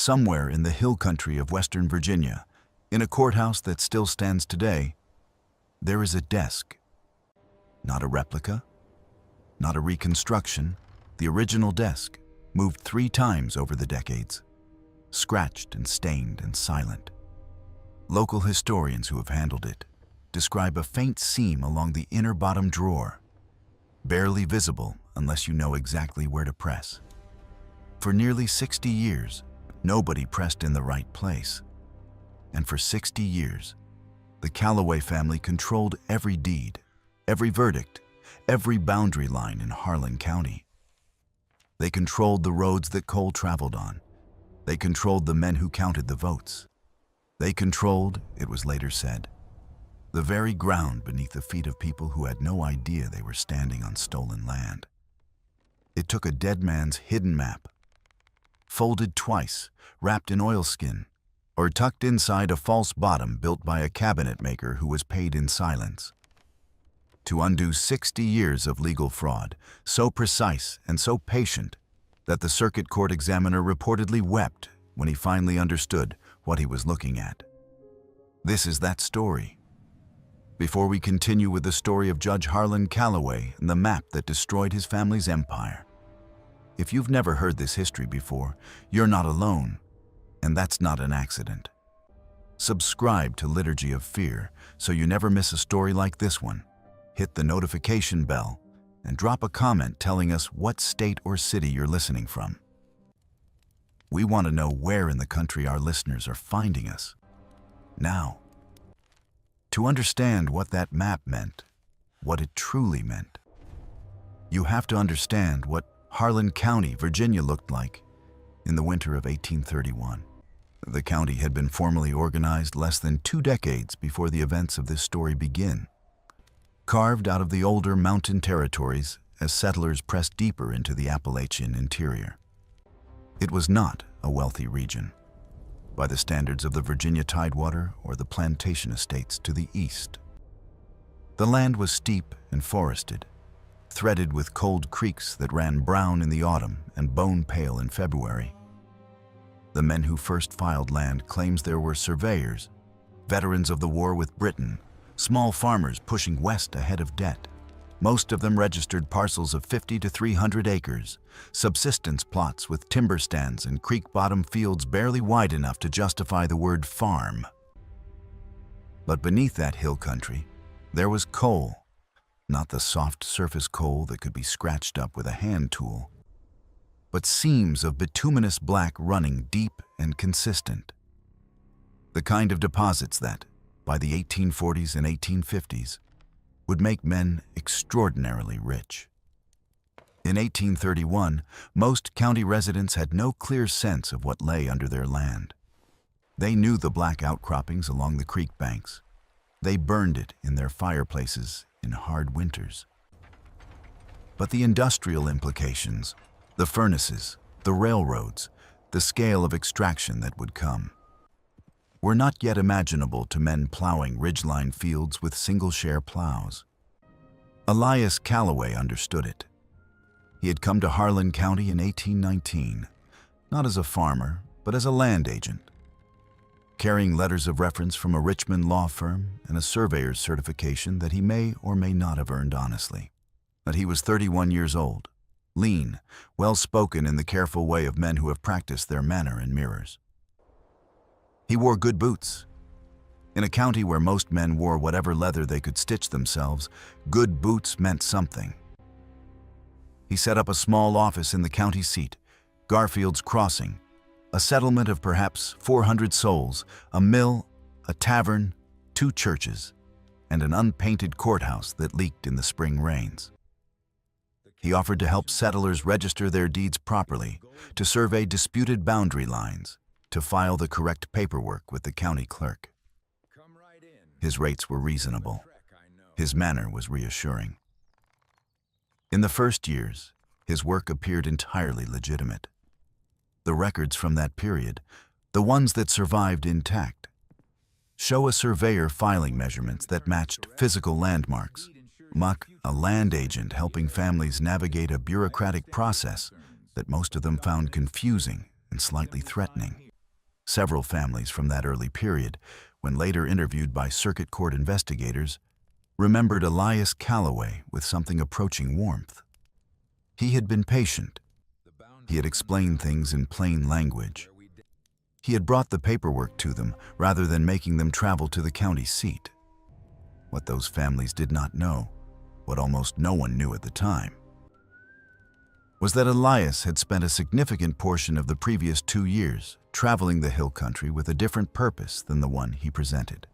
somewhere in the hill country of Western Virginia, in a courthouse that still stands today, there is a desk. Not a replica, not a reconstruction, the original desk, moved 3 times over the decades, scratched and stained and silent. Local historians who have handled it describe a faint seam along the inner bottom drawer, barely visible unless you know exactly where to press. For nearly 60 years, nobody pressed in the right place. And for 60 years, the Calloway family controlled every deed, every verdict, every boundary line in Harlan County. They controlled the roads that Cole traveled on. They controlled the men who counted the votes. They controlled, it was later said, the very ground beneath the feet of people who had no idea they were standing on stolen land. It took a dead man's hidden map, folded twice, wrapped in oilskin, or tucked inside a false bottom built by a cabinet maker who was paid in silence, to undo 60 years of legal fraud, so precise and so patient that the circuit court examiner reportedly wept when he finally understood what he was looking at. This is that story. Before we continue with the story of Judge Harlan Calloway and the map that destroyed his family's empire, if you've never heard this history before, you're not alone, and that's not an accident. Subscribe to Liturgy of Fear so you never miss a story like this one. Hit the notification bell and drop a comment telling us what state or city you're listening from. We want to know where in the country our listeners are finding us. Now, to understand what that map meant, what it truly meant, you have to understand what Harlan County, Virginia looked like in the winter of 1831. The county had been formally organized less than 2 decades before the events of this story begin. Carved out of the older mountain territories as settlers pressed deeper into the Appalachian interior. It was not a wealthy region, by the standards of the Virginia Tidewater or the plantation estates to the east. The land was steep and forested, threaded with cold creeks that ran brown in the autumn and bone pale in February. The men who first filed land claims there were surveyors, veterans of the war with Britain, small farmers pushing west ahead of debt. Most of them registered parcels of 50 to 300 acres, subsistence plots with timber stands and creek-bottom fields barely wide enough to justify the word farm. But beneath that hill country, there was coal, not the soft surface coal that could be scratched up with a hand tool, but seams of bituminous black running deep and consistent. The kind of deposits that, by the 1840s and 1850s, would make men extraordinarily rich. In 1831, most county residents had no clear sense of what lay under their land. They knew the black outcroppings along the creek banks. They burned it in their fireplaces in hard winters. But the industrial implications, the furnaces, the railroads, the scale of extraction that would come, were not yet imaginable to men plowing ridgeline fields with single-share plows. Elias Calloway understood it. He had come to Harlan County in 1819, not as a farmer, but as a land agent, carrying letters of reference from a Richmond law firm and a surveyor's certification that he may or may not have earned honestly. But he was 31 years old, lean, well-spoken in the careful way of men who have practiced their manner in mirrors. He wore good boots. In a county where most men wore whatever leather they could stitch themselves, good boots meant something. He set up a small office in the county seat, Garfield's Crossing, a settlement of perhaps 400 souls, a mill, a tavern, 2 churches, and an unpainted courthouse that leaked in the spring rains. He offered to help settlers register their deeds properly, to survey disputed boundary lines, to file the correct paperwork with the county clerk. His rates were reasonable. His manner was reassuring. In the first years, his work appeared entirely legitimate. The records from that period, the ones that survived intact, show a surveyor filing measurements that matched physical landmarks, Muck, a land agent helping families navigate a bureaucratic process that most of them found confusing and slightly threatening. Several families from that early period, when later interviewed by circuit court investigators, remembered Elias Calloway with something approaching warmth. He had been patient. He had explained things in plain language. He had brought the paperwork to them rather than making them travel to the county seat. What those families did not know, what almost no one knew at the time, was that Elias had spent a significant portion of the previous 2 years traveling the hill country with a different purpose than the one he presented.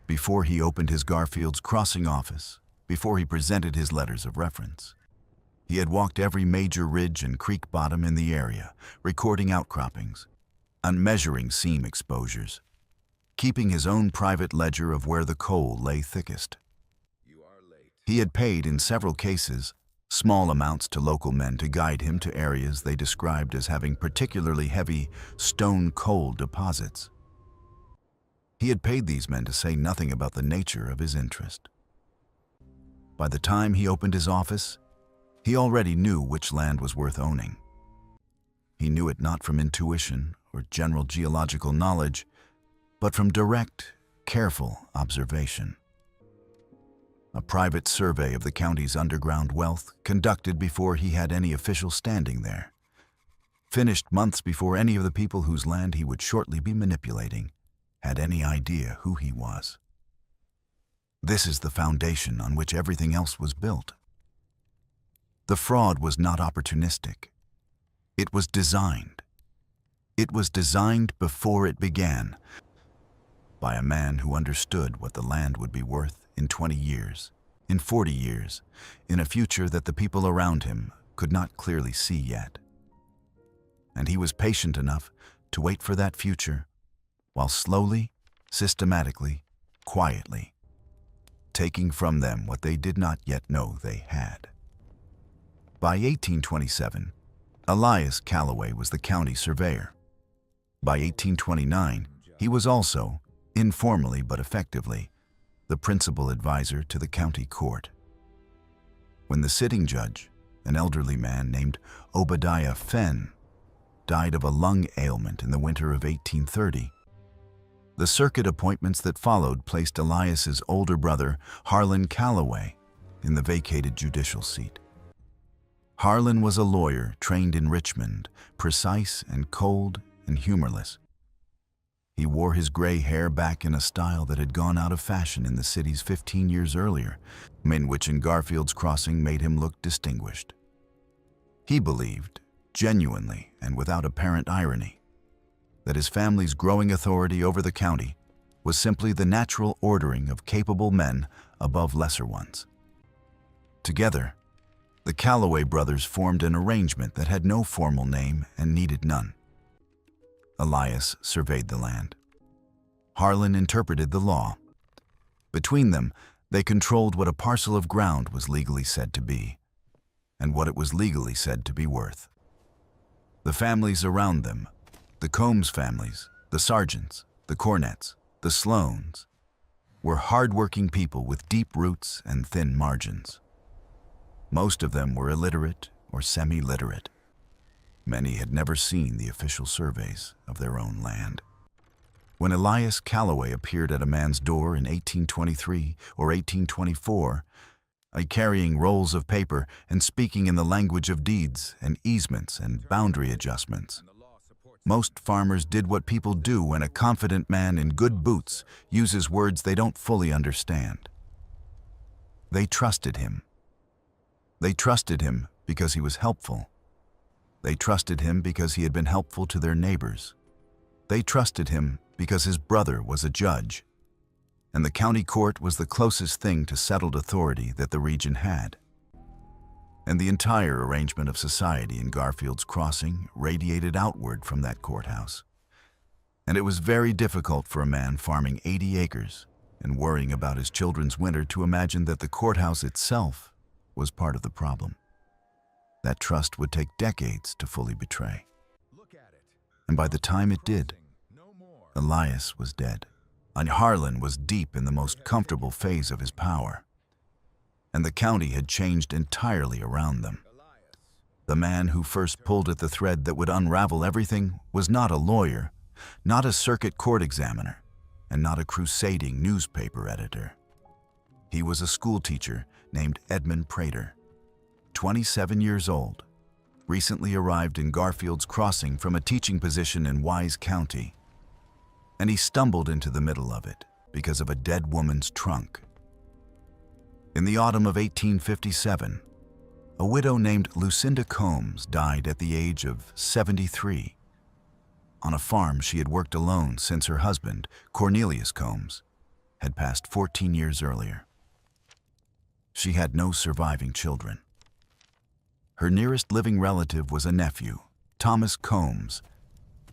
Before he opened his Garfield's Crossing office, before he presented his letters of reference, he had walked every major ridge and creek bottom in the area, recording outcroppings, unmeasuring seam exposures, keeping his own private ledger of where the coal lay thickest. He had paid, in several cases, small amounts to local men to guide him to areas they described as having particularly heavy stone coal deposits. He had paid these men to say nothing about the nature of his interest. By the time he opened his office, he already knew which land was worth owning. He knew it not from intuition or general geological knowledge, but from direct, careful observation. A private survey of the county's underground wealth, conducted before he had any official standing there, finished months before any of the people whose land he would shortly be manipulating had any idea who he was. This is the foundation on which everything else was built. The fraud was not opportunistic. It was designed. It was designed before it began, by a man who understood what the land would be worth in 20 years, in 40 years, in a future that the people around him could not clearly see yet. And he was patient enough to wait for that future, while slowly, systematically, quietly, taking from them what they did not yet know they had. By 1827, Elias Calloway was the county surveyor. By 1829, he was also, informally but effectively, the principal advisor to the county court. When the sitting judge, an elderly man named Obadiah Fenn, died of a lung ailment in the winter of 1830, the circuit appointments that followed placed Elias's older brother, Harlan Calloway, in the vacated judicial seat. Harlan was a lawyer trained in Richmond, precise and cold and humorless. He wore his gray hair back in a style that had gone out of fashion in the cities 15 years earlier, in which in Garfield's Crossing made him look distinguished. He believed, genuinely and without apparent irony, that his family's growing authority over the county was simply the natural ordering of capable men above lesser ones. Together, the Calloway brothers formed an arrangement that had no formal name and needed none. Elias surveyed the land. Harlan interpreted the law. Between them, they controlled what a parcel of ground was legally said to be, and what it was legally said to be worth. The families around them, the Combs families, the Sargents, the Cornets, the Sloans, were hard-working people with deep roots and thin margins. Most of them were illiterate or semi-literate. Many had never seen the official surveys of their own land. When Elias Calloway appeared at a man's door in 1823 or 1824, carrying rolls of paper and speaking in the language of deeds and easements and boundary adjustments, most farmers did what people do when a confident man in good boots uses words they don't fully understand. They trusted him. They trusted him because he was helpful. They trusted him because he had been helpful to their neighbors. They trusted him because his brother was a judge, and the county court was the closest thing to settled authority that the region had. And the entire arrangement of society in Garfield's Crossing radiated outward from that courthouse. And it was very difficult for a man farming 80 acres and worrying about his children's winter to imagine that the courthouse itself was part of the problem. That trust would take decades to fully betray. And by the time it did, Elias was dead, and Harlan was deep in the most comfortable phase of his power, and the county had changed entirely around them. The man who first pulled at the thread that would unravel everything was not a lawyer, not a circuit court examiner, and not a crusading newspaper editor. He was a schoolteacher named Edmund Prater, 27 years old, recently arrived in Garfield's Crossing from a teaching position in Wise County, and he stumbled into the middle of it because of a dead woman's trunk. In the autumn of 1857, a widow named Lucinda Combs died at the age of 73. On a farm she had worked alone since her husband, Cornelius Combs, had passed 14 years earlier. She had no surviving children. Her nearest living relative was a nephew, Thomas Combs,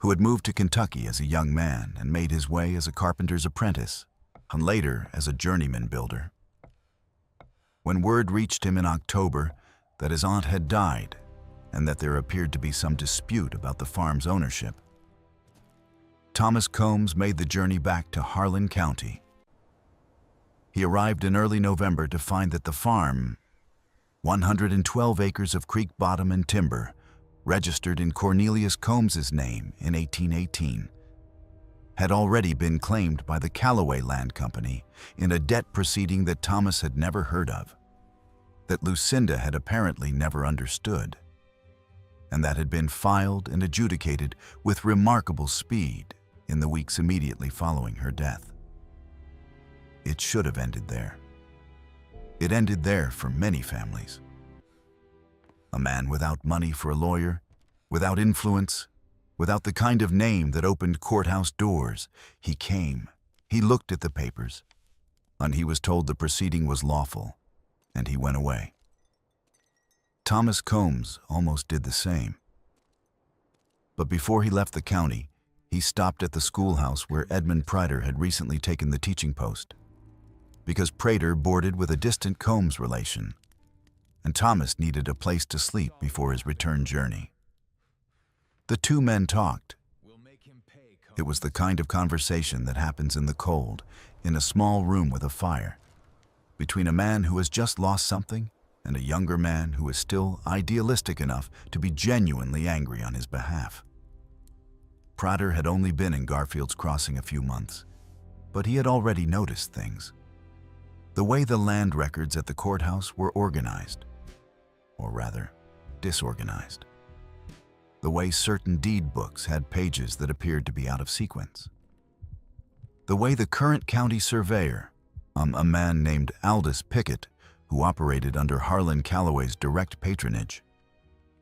who had moved to Kentucky as a young man and made his way as a carpenter's apprentice, and later as a journeyman builder. When word reached him in October that his aunt had died and that there appeared to be some dispute about the farm's ownership, Thomas Combs made the journey back to Harlan County. He arrived in early November to find that the farm, 112 acres of creek bottom and timber, registered in Cornelius Combs's name in 1818, had already been claimed by the Callaway Land Company in a debt proceeding that Thomas had never heard of, that Lucinda had apparently never understood, and that had been filed and adjudicated with remarkable speed in the weeks immediately following her death. It should have ended there. It ended there for many families. A man without money for a lawyer, without influence, without the kind of name that opened courthouse doors. He came, he looked at the papers, and he was told the proceeding was lawful, and he went away. Thomas Combs almost did the same. But before he left the county, he stopped at the schoolhouse where Edmund Prater had recently taken the teaching post, because Prater boarded with a distant Combs relation, and Thomas needed a place to sleep before his return journey. The two men talked. It was the kind of conversation that happens in the cold, in a small room with a fire, between a man who has just lost something and a younger man who is still idealistic enough to be genuinely angry on his behalf. Prater had only been in Garfield's Crossing a few months, but he had already noticed things. The way the land records at the courthouse were organized, or rather, disorganized. The way certain deed books had pages that appeared to be out of sequence. The way the current county surveyor, a man named Aldous Pickett, who operated under Harlan Callaway's direct patronage,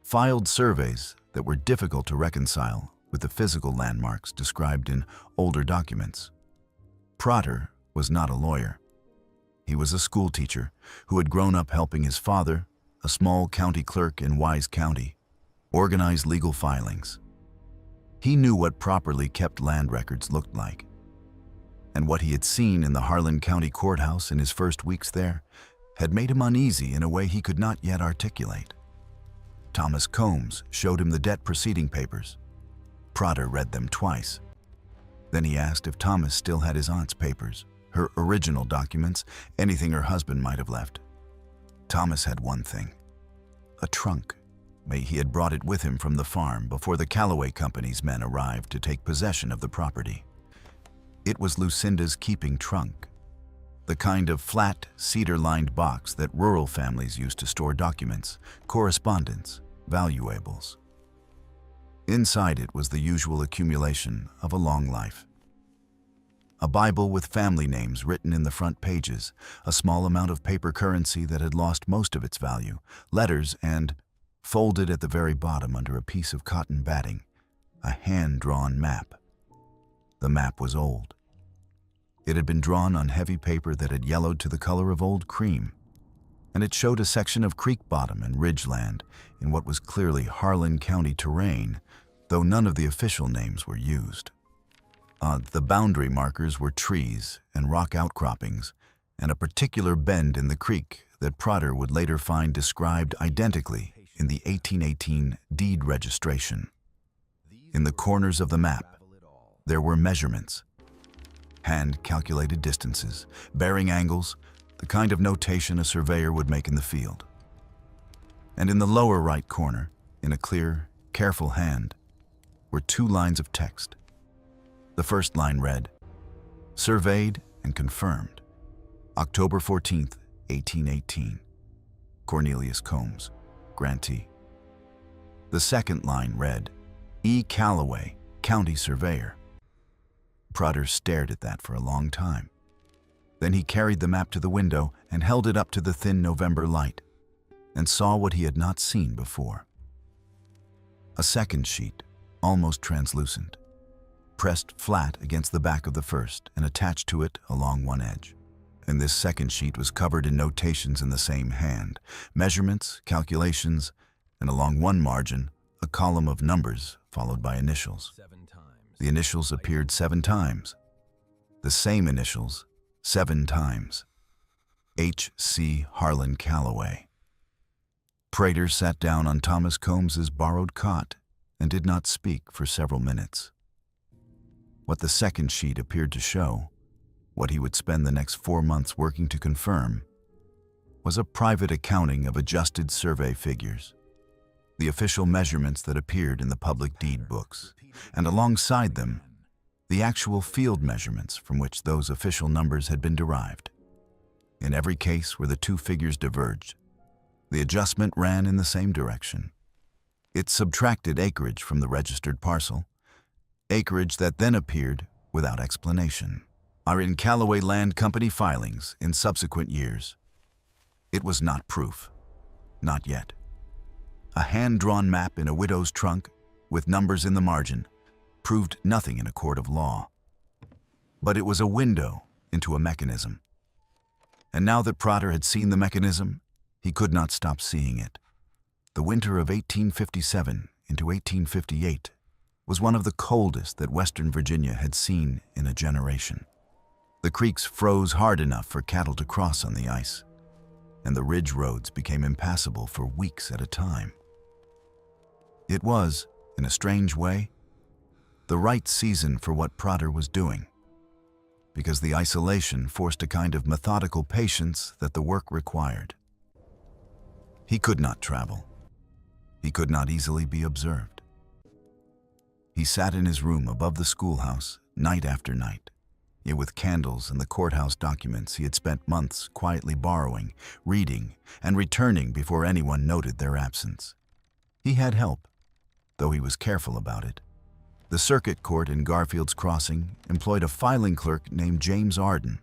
filed surveys that were difficult to reconcile with the physical landmarks described in older documents. Prater was not a lawyer. He was a schoolteacher who had grown up helping his father, a small county clerk in Wise County, organize legal filings. He knew what properly kept land records looked like, and what he had seen in the Harlan County Courthouse in his first weeks there had made him uneasy in a way he could not yet articulate. Thomas Combs showed him the debt proceeding papers. Prater read them twice. Then he asked if Thomas still had his aunt's papers, her original documents, anything her husband might have left. Thomas had one thing: a trunk. He had brought it with him from the farm before the Callaway Company's men arrived to take possession of the property. It was Lucinda's keeping trunk, the kind of flat, cedar-lined box that rural families used to store documents, correspondence, valuables. Inside it was the usual accumulation of a long life. A Bible with family names written in the front pages, a small amount of paper currency that had lost most of its value, letters, and, folded at the very bottom under a piece of cotton batting, a hand-drawn map. The map was old. It had been drawn on heavy paper that had yellowed to the color of old cream, and it showed a section of creek bottom and ridgeland in what was clearly Harlan County terrain, though none of the official names were used. The boundary markers were trees and rock outcroppings, and a particular bend in the creek that Prater would later find described identically in the 1818 deed registration. In the corners of the map, there were measurements, hand-calculated distances, bearing angles, the kind of notation a surveyor would make in the field. And in the lower right corner, in a clear, careful hand, were 2 lines of text. The first line read, "Surveyed and confirmed, October 14th, 1818. Cornelius Combs, grantee." The second line read, "E. Calloway, County Surveyor." Prater stared at that for a long time. Then he carried the map to the window and held it up to the thin November light, and saw what he had not seen before. A second sheet, almost translucent, pressed flat against the back of the first and attached to it along one edge. And this second sheet was covered in notations in the same hand, measurements, calculations, and along one margin, a column of numbers followed by initials. The initials appeared 7 times. The same initials 7 times. H.C. Harlan Calloway. Prater sat down on Thomas Combs's borrowed cot and did not speak for several minutes. What the second sheet appeared to show, what he would spend the next 4 months working to confirm, was a private accounting of adjusted survey figures, the official measurements that appeared in the public deed books, and alongside them, the actual field measurements from which those official numbers had been derived. In every case where the 2 figures diverged, the adjustment ran in the same direction. It subtracted acreage from the registered parcel, acreage that then appeared without explanation are in Calloway Land Company filings in subsequent years. It was not proof. Not yet. A hand-drawn map in a widow's trunk, with numbers in the margin, proved nothing in a court of law. But it was a window into a mechanism. And now that Prater had seen the mechanism, he could not stop seeing it. The winter of 1857 into 1858 was one of the coldest that Western Virginia had seen in a generation. The creeks froze hard enough for cattle to cross on the ice, and the ridge roads became impassable for weeks at a time. It was, in a strange way, the right season for what Prater was doing, because the isolation forced a kind of methodical patience that the work required. He could not travel. He could not easily be observed. He sat in his room above the schoolhouse night after night, yet with candles and the courthouse documents he had spent months quietly borrowing, reading, and returning before anyone noted their absence. He had help, though he was careful about it. The circuit court in Garfield's Crossing employed a filing clerk named James Arden,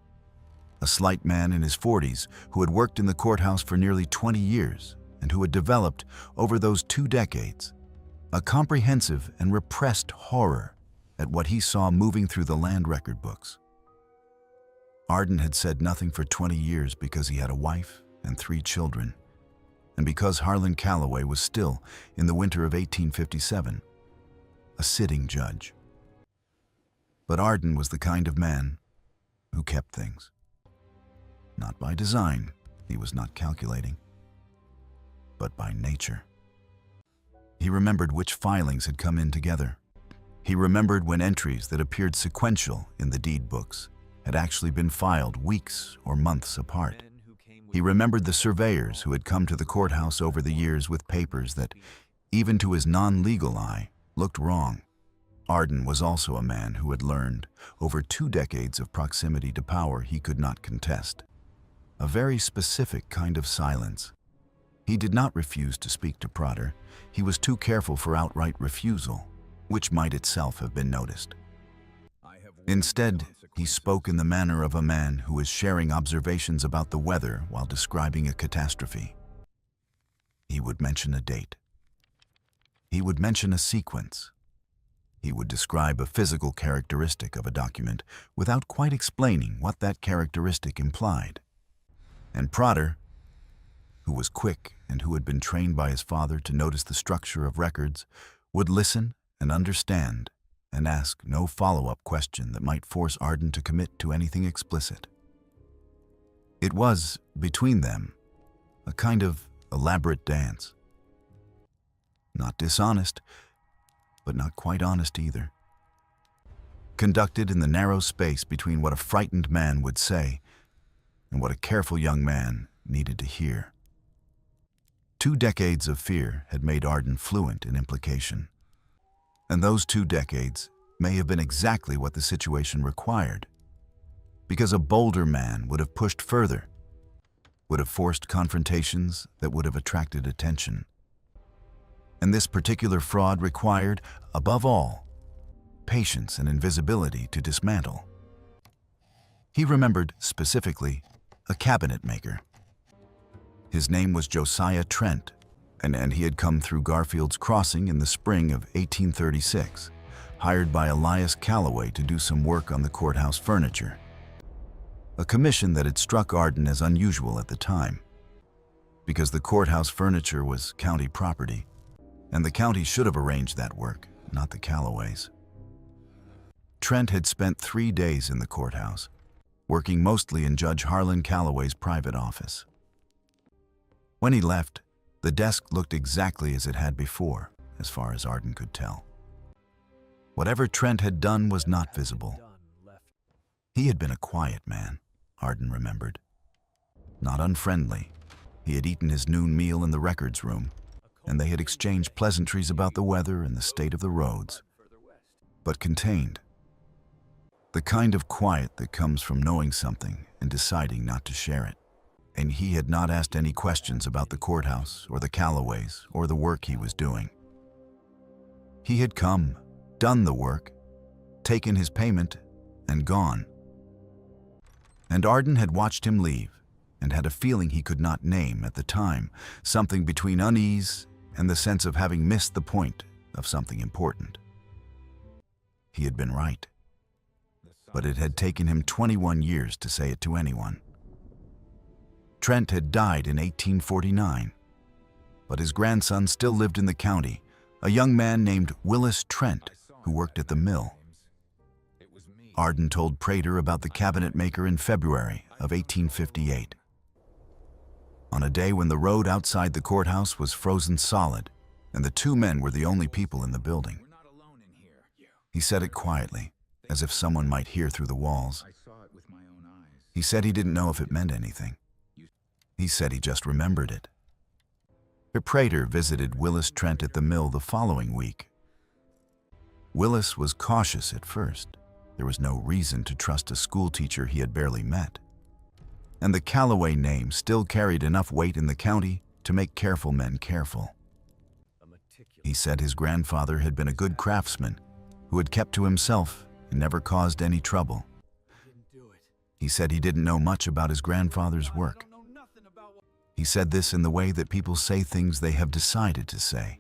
a slight man in his 40s who had worked in the courthouse for nearly 20 years and who had developed, over those 2 decades, a comprehensive and repressed horror at what he saw moving through the land record books. Arden had said nothing for 20 years because he had a wife and 3 children, and because Harlan Calloway was still, in the winter of 1857, a sitting judge. But Arden was the kind of man who kept things. Not by design, he was not calculating, but by nature. He remembered which filings had come in together. He remembered when entries that appeared sequential in the deed books had actually been filed weeks or months apart. He remembered the surveyors who had come to the courthouse over the years with papers that, even to his non-legal eye, looked wrong. Arden was also a man who had learned, over 2 decades of proximity to power he could not contest, a very specific kind of silence. He did not refuse to speak to Prater. He was too careful for outright refusal, which might itself have been noticed. Instead, he spoke in the manner of a man who is sharing observations about the weather while describing a catastrophe. He would mention a date. He would mention a sequence. He would describe a physical characteristic of a document without quite explaining what that characteristic implied. And Prater, who was quick and who had been trained by his father to notice the structure of records, would listen and understand and ask no follow-up question that might force Arden to commit to anything explicit. It was, between them, a kind of elaborate dance. Not dishonest, but not quite honest either. Conducted in the narrow space between what a frightened man would say and what a careful young man needed to hear. 2 decades of fear had made Arden fluent in implication. And those 2 decades may have been exactly what the situation required, because a bolder man would have pushed further, would have forced confrontations that would have attracted attention. And this particular fraud required, above all, patience and invisibility to dismantle. He remembered, specifically, a cabinet maker. His name was Josiah Trent, and he had come through Garfield's Crossing in the spring of 1836, hired by Elias Calloway to do some work on the courthouse furniture, a commission that had struck Arden as unusual at the time, because the courthouse furniture was county property, and the county should have arranged that work, not the Calloways. Trent had spent 3 days in the courthouse, working mostly in Judge Harlan Calloway's private office. When he left, the desk looked exactly as it had before, as far as Arden could tell. Whatever Trent had done was not visible. He had been a quiet man, Arden remembered. Not unfriendly. He had eaten his noon meal in the records room, and they had exchanged pleasantries about the weather and the state of the roads, but contained. The kind of quiet that comes from knowing something and deciding not to share it. And he had not asked any questions about the courthouse or the Calloways or the work he was doing. He had come, done the work, taken his payment, and gone. And Arden had watched him leave and had a feeling he could not name at the time, something between unease and the sense of having missed the point of something important. He had been right. But it had taken him 21 years to say it to anyone. Trent had died in 1849, but his grandson still lived in the county, a young man named Willis Trent, who worked at the mill. Arden told Prater about the cabinet maker in February of 1858. On a day when the road outside the courthouse was frozen solid, and the 2 men were the only people in the building. He said it quietly, as if someone might hear through the walls. He said he didn't know if it meant anything. He said he just remembered it. Prater visited Willis Trent at the mill the following week. Willis was cautious at first. There was no reason to trust a schoolteacher he had barely met. And the Calloway name still carried enough weight in the county to make careful men careful. He said his grandfather had been a good craftsman who had kept to himself and never caused any trouble. He said he didn't know much about his grandfather's work. He said this in the way that people say things they have decided to say,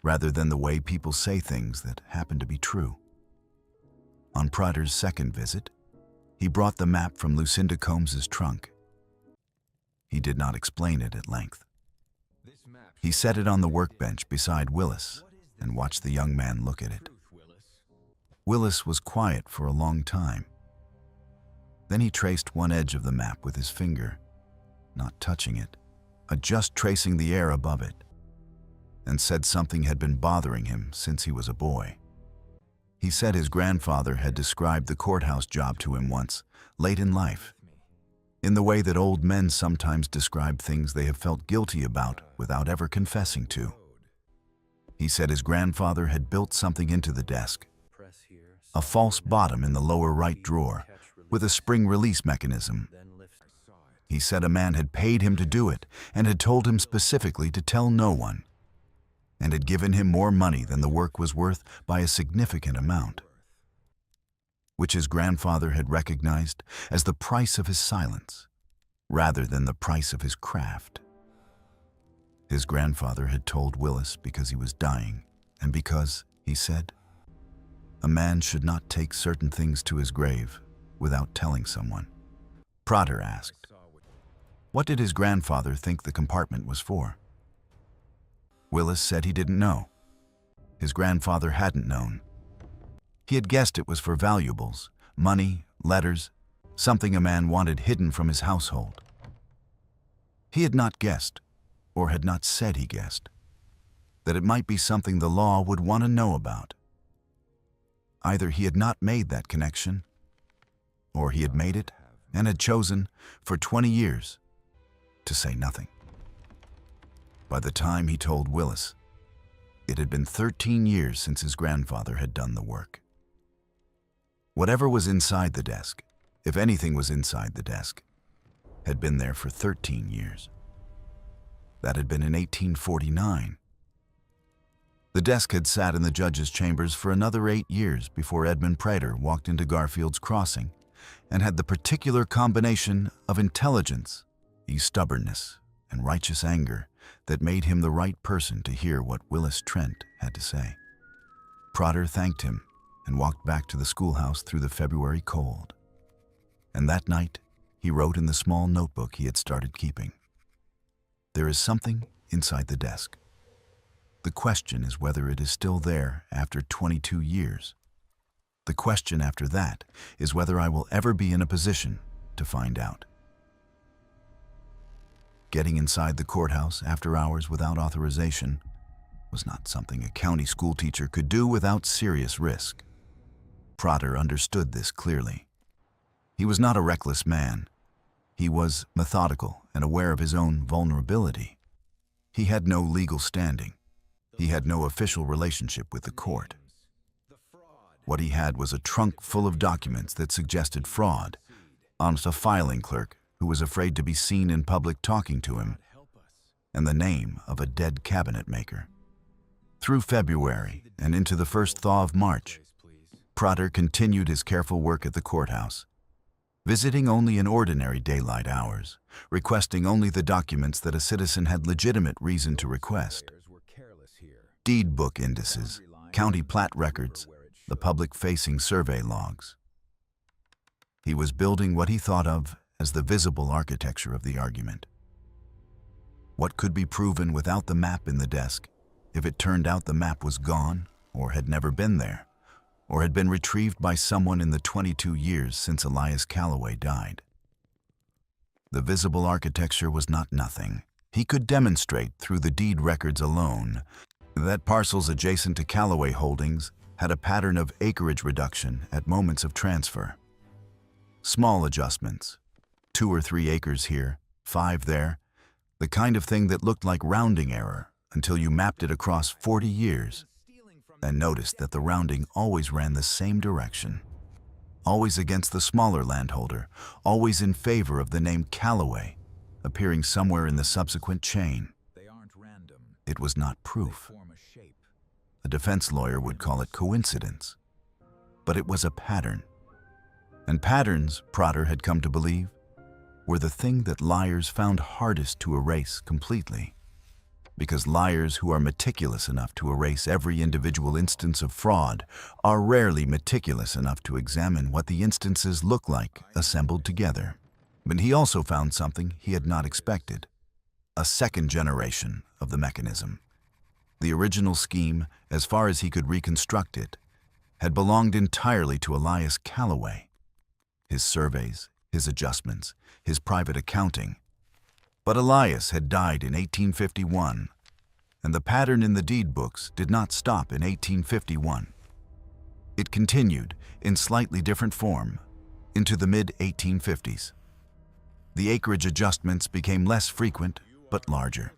rather than the way people say things that happen to be true. On Prater's second visit, he brought the map from Lucinda Combs's trunk. He did not explain it at length. He set it on the workbench beside Willis and watched the young man look at it. Willis was quiet for a long time. Then he traced one edge of the map with his finger, not touching it, just tracing the air above it, and said something had been bothering him since he was a boy. He said his grandfather had described the courthouse job to him once, late in life, in the way that old men sometimes describe things they have felt guilty about without ever confessing to. He said his grandfather had built something into the desk, a false bottom in the lower right drawer with a spring release mechanism. He said a man had paid him to do it and had told him specifically to tell no one, and had given him more money than the work was worth by a significant amount, which his grandfather had recognized as the price of his silence, rather than the price of his craft. His grandfather had told Willis because he was dying, and because, he said, a man should not take certain things to his grave without telling someone. Prater asked, what did his grandfather think the compartment was for? Willis said he didn't know. His grandfather hadn't known. He had guessed it was for valuables, money, letters, something a man wanted hidden from his household. He had not guessed, or had not said he guessed, that it might be something the law would want to know about. Either he had not made that connection, or he had made it and had chosen, for 20 years, to say nothing. By the time he told Willis, it had been 13 years since his grandfather had done the work. Whatever was inside the desk, if anything was inside the desk, had been there for 13 years. That had been in 1849. The desk had sat in the judge's chambers for another 8 years before Edmund Prater walked into Garfield's Crossing and had the particular combination of intelligence, stubbornness, and righteous anger that made him the right person to hear what Willis Trent had to say. Prater thanked him and walked back to the schoolhouse through the February cold. And that night, he wrote in the small notebook he had started keeping, "There is something inside the desk. The question is whether it is still there after 22 years. The question after that is whether I will ever be in a position to find out." Getting inside the courthouse after hours without authorization was not something a county school teacher could do without serious risk. Prater understood this clearly. He was not a reckless man. He was methodical and aware of his own vulnerability. He had no legal standing. He had no official relationship with the court. What he had was a trunk full of documents that suggested fraud, on a filing clerk who was afraid to be seen in public talking to him, and the name of a dead cabinet maker. Through February and into the first thaw of March, Prater continued his careful work at the courthouse, visiting only in ordinary daylight hours, requesting only the documents that a citizen had legitimate reason to request. Deed book indices, county plat records, the public-facing survey logs. He was building what he thought of as the visible architecture of the argument. What could be proven without the map in the desk if it turned out the map was gone or had never been there, or had been retrieved by someone in the 22 years since Elias Calloway died? The visible architecture was not nothing. He could demonstrate through the deed records alone that parcels adjacent to Calloway holdings had a pattern of acreage reduction at moments of transfer. Small adjustments, 2 or 3 acres here, 5 there, the kind of thing that looked like rounding error until you mapped it across 40 years and noticed that the rounding always ran the same direction, always against the smaller landholder, always in favor of the name Calloway, appearing somewhere in the subsequent chain. It was not proof. A defense lawyer would call it coincidence. But it was a pattern. And patterns, Prater had come to believe, were the thing that liars found hardest to erase completely. Because liars who are meticulous enough to erase every individual instance of fraud are rarely meticulous enough to examine what the instances look like assembled together. But he also found something he had not expected: a second generation of the mechanism. The original scheme, as far as he could reconstruct it, had belonged entirely to Elias Calloway. His surveys, his adjustments, his private accounting. But Elias had died in 1851, and the pattern in the deed books did not stop in 1851. It continued, in slightly different form, into the mid-1850s. The acreage adjustments became less frequent, but larger.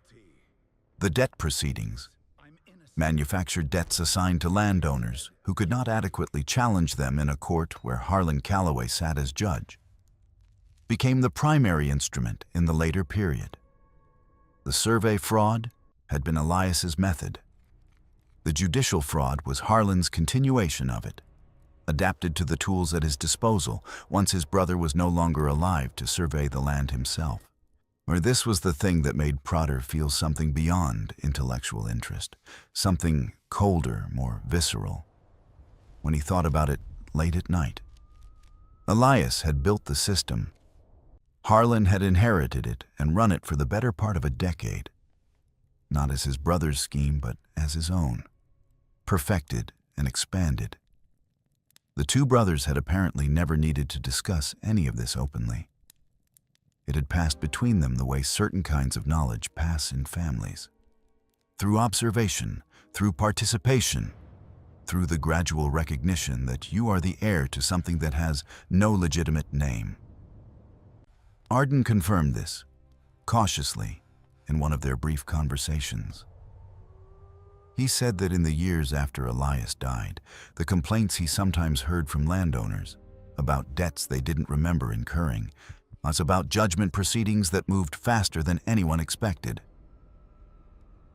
The debt proceedings, manufactured debts assigned to landowners who could not adequately challenge them in a court where Harlan Calloway sat as judge, became the primary instrument in the later period. The survey fraud had been Elias's method. The judicial fraud was Harlan's continuation of it, adapted to the tools at his disposal once his brother was no longer alive to survey the land himself. Or this was the thing that made Prater feel something beyond intellectual interest, something colder, more visceral, when he thought about it late at night. Elias had built the system. Harlan had inherited it and run it for the better part of a decade, not as his brother's scheme, but as his own, perfected and expanded. The two brothers had apparently never needed to discuss any of this openly. It had passed between them the way certain kinds of knowledge pass in families. Through observation, through participation, through the gradual recognition that you are the heir to something that has no legitimate name. Arden confirmed this, cautiously, in one of their brief conversations. He said that in the years after Elias died, the complaints he sometimes heard from landowners about debts they didn't remember incurring was about judgment proceedings that moved faster than anyone expected,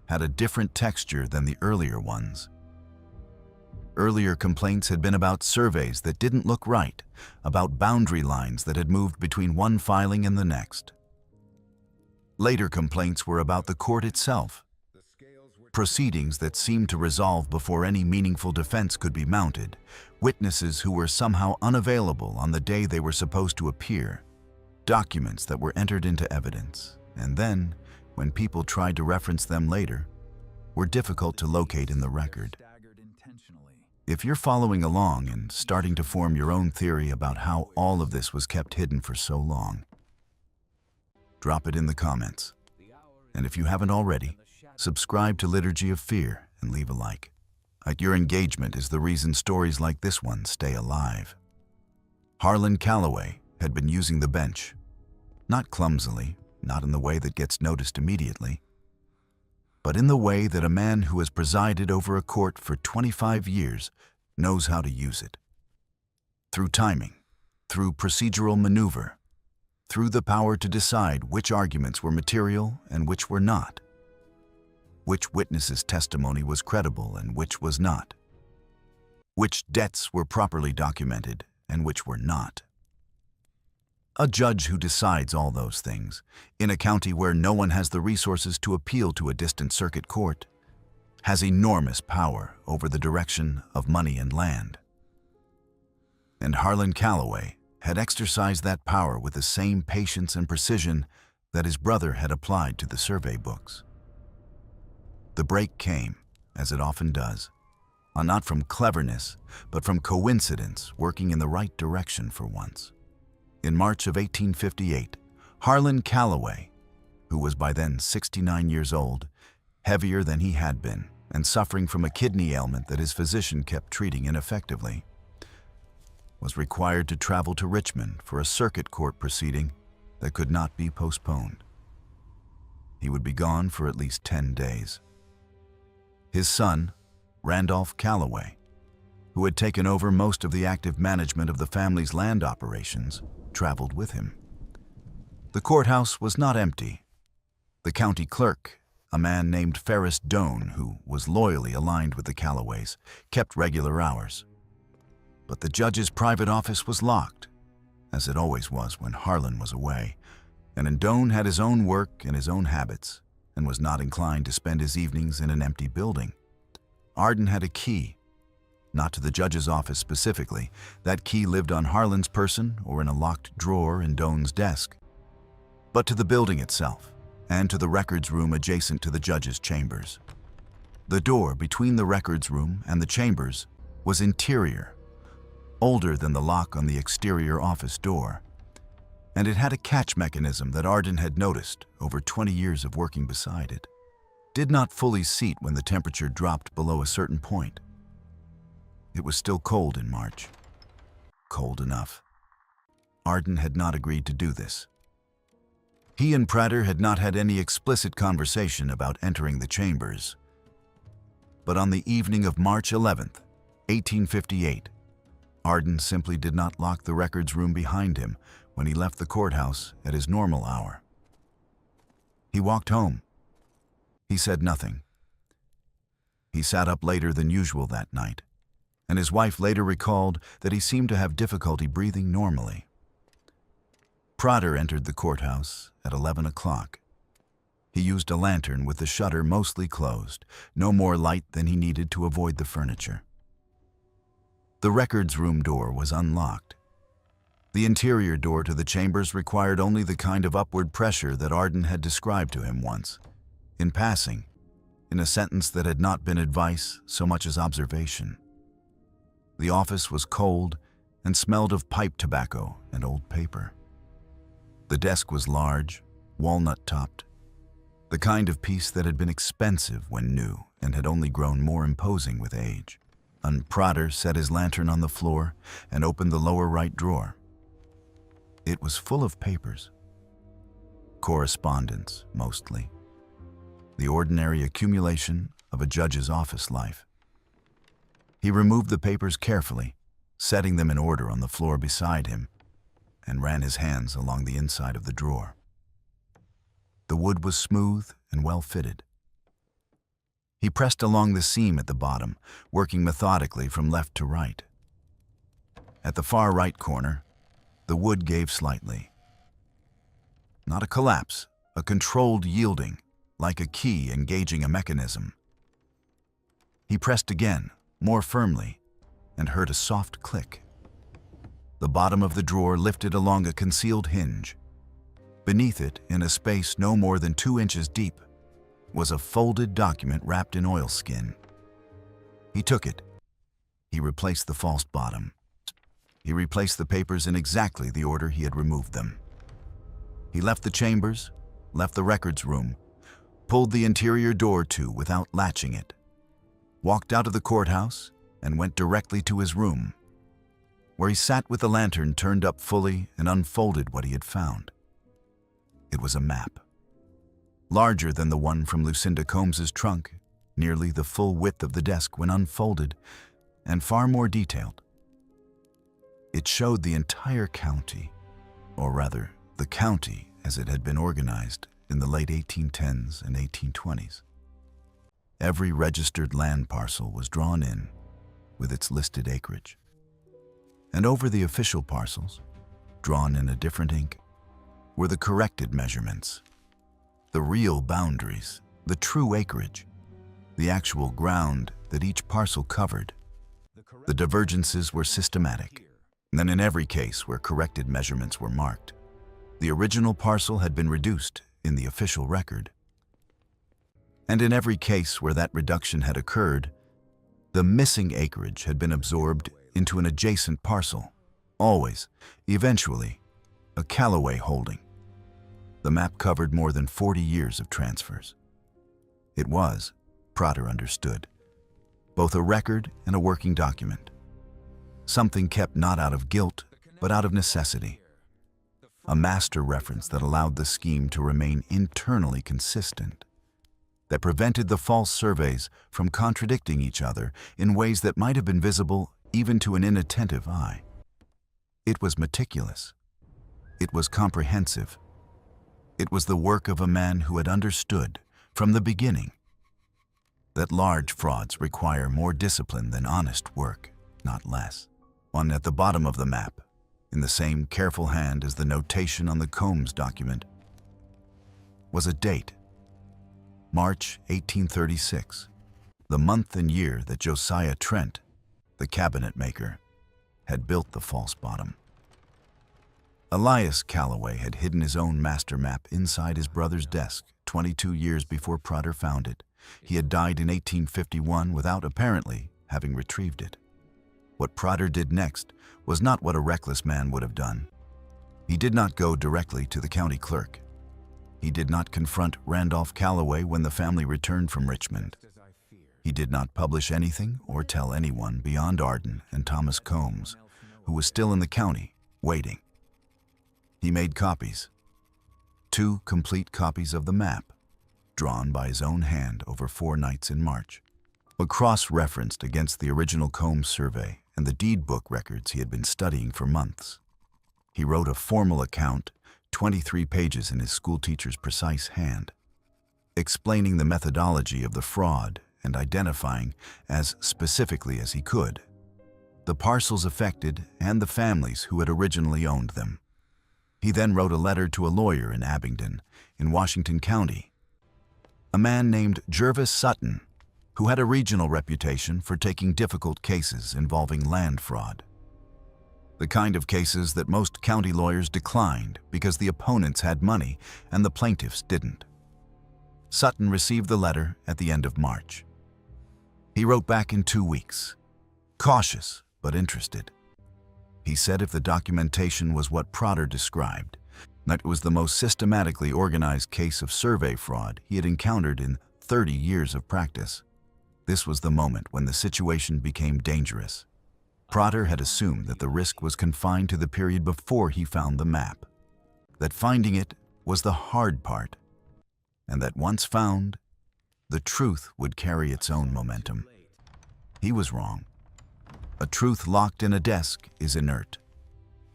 had a different texture than the earlier ones. Earlier complaints had been about surveys that didn't look right, about boundary lines that had moved between one filing and the next. Later complaints were about the court itself, proceedings that seemed to resolve before any meaningful defense could be mounted, witnesses who were somehow unavailable on the day they were supposed to appear, documents that were entered into evidence, and then, when people tried to reference them later, were difficult to locate in the record. If you're following along and starting to form your own theory about how all of this was kept hidden for so long, drop it in the comments. And if you haven't already, subscribe to Liturgy of Fear and leave a like. Your engagement is the reason stories like this one stay alive. Harlan Calloway had been using the bench, not clumsily, not in the way that gets noticed immediately, but in the way that a man who has presided over a court for 25 years knows how to use it. Through timing, through procedural maneuver, through the power to decide which arguments were material and which were not, which witnesses' testimony was credible and which was not, which debts were properly documented and which were not. A judge who decides all those things, in a county where no one has the resources to appeal to a distant circuit court, has enormous power over the direction of money and land. And Harlan Calloway had exercised that power with the same patience and precision that his brother had applied to the survey books. The break came, as it often does, not from cleverness, but from coincidence working in the right direction for once. In March of 1858, Harlan Calloway, who was by then 69 years old, heavier than he had been, and suffering from a kidney ailment that his physician kept treating ineffectively, was required to travel to Richmond for a circuit court proceeding that could not be postponed. He would be gone for at least 10 days. His son, Randolph Calloway, who had taken over most of the active management of the family's land operations, traveled with him. The courthouse was not empty. The county clerk, a man named Ferris Doane, who was loyally aligned with the Calloways, kept regular hours. But the judge's private office was locked, as it always was when Harlan was away, and Doane had his own work and his own habits, and was not inclined to spend his evenings in an empty building. Arden had a key, not to the judge's office specifically. That key lived on Harlan's person or in a locked drawer in Doane's desk, but to the building itself and to the records room adjacent to the judge's chambers. The door between the records room and the chambers was interior, older than the lock on the exterior office door, and it had a catch mechanism that Arden had noticed over 20 years of working beside it. Did not fully seat when the temperature dropped below a certain point. It was still cold in March. Cold enough. Arden had not agreed to do this. He and Prater had not had any explicit conversation about entering the chambers. But on the evening of March 11th, 1858, Arden simply did not lock the records room behind him when he left the courthouse at his normal hour. He walked home. He said nothing. He sat up later than usual that night, and his wife later recalled that he seemed to have difficulty breathing normally. Prater entered the courthouse at 11 o'clock. He used a lantern with the shutter mostly closed, no more light than he needed to avoid the furniture. The records room door was unlocked. The interior door to the chambers required only the kind of upward pressure that Arden had described to him once, in passing, in a sentence that had not been advice so much as observation. The office was cold and smelled of pipe tobacco and old paper. The desk was large, walnut-topped, the kind of piece that had been expensive when new and had only grown more imposing with age. And Prater set his lantern on the floor and opened the lower right drawer. It was full of papers. Correspondence, mostly, the ordinary accumulation of a judge's office life. He removed the papers carefully, setting them in order on the floor beside him, and ran his hands along the inside of the drawer. The wood was smooth and well fitted. He pressed along the seam at the bottom, working methodically from left to right. At the far right corner, the wood gave slightly. Not a collapse, a controlled yielding, like a key engaging a mechanism. He pressed again, more firmly, and heard a soft click. The bottom of the drawer lifted along a concealed hinge. Beneath it, in a space no more than 2 inches deep, was a folded document wrapped in oilskin. He took it. He replaced the false bottom. He replaced the papers in exactly the order he had removed them. He left the chambers, left the records room, pulled the interior door to without latching it, walked out of the courthouse, and went directly to his room, where he sat with the lantern turned up fully and unfolded what he had found. It was a map, larger than the one from Lucinda Combs's trunk, nearly the full width of the desk when unfolded, and far more detailed. It showed the entire county, or rather, the county as it had been organized in the late 1810s and 1820s. Every registered land parcel was drawn in with its listed acreage. And over the official parcels, drawn in a different ink, were the corrected measurements, the real boundaries, the true acreage, the actual ground that each parcel covered. The divergences were systematic. And in every case where corrected measurements were marked, the original parcel had been reduced in the official record. And in every case where that reduction had occurred, the missing acreage had been absorbed into an adjacent parcel, always, eventually, a Callaway holding. The map covered more than 40 years of transfers. It was, Prater understood, both a record and a working document. Something kept not out of guilt, but out of necessity. A master reference that allowed the scheme to remain internally consistent, that prevented the false surveys from contradicting each other in ways that might have been visible even to an inattentive eye. It was meticulous. It was comprehensive. It was the work of a man who had understood, from the beginning, that large frauds require more discipline than honest work, not less. At the bottom of the map, in the same careful hand as the notation on the Combs document, was a date, March 1836, the month and year that Josiah Trent, the cabinet maker, had built the false bottom. Elias Callaway had hidden his own master map inside his brother's desk 22 years before Prater found it. He had died in 1851 without apparently having retrieved it. What Prater did next was not what a reckless man would have done. He did not go directly to the county clerk. He did not confront Randolph Callaway when the family returned from Richmond. He did not publish anything or tell anyone beyond Arden and Thomas Combs, who was still in the county, waiting. He made copies, 2 complete copies of the map, drawn by his own hand over 4 nights in March, but cross-referenced against the original Combs survey and the deed book records he had been studying for months. He wrote a formal account, 23 pages in his schoolteacher's precise hand, explaining the methodology of the fraud and identifying, as specifically as he could, the parcels affected and the families who had originally owned them. He then wrote a letter to a lawyer in Abingdon, in Washington County, a man named Jervis Sutton, who had a regional reputation for taking difficult cases involving land fraud. The kind of cases that most county lawyers declined because the opponents had money and the plaintiffs didn't. Sutton received the letter at the end of March. He wrote back in 2 weeks, cautious but interested. He said if the documentation was what Prater described, that it was the most systematically organized case of survey fraud he had encountered in 30 years of practice. This was the moment when the situation became dangerous. Prater had assumed that the risk was confined to the period before he found the map, that finding it was the hard part, and that once found, the truth would carry its own momentum. He was wrong. A truth locked in a desk is inert.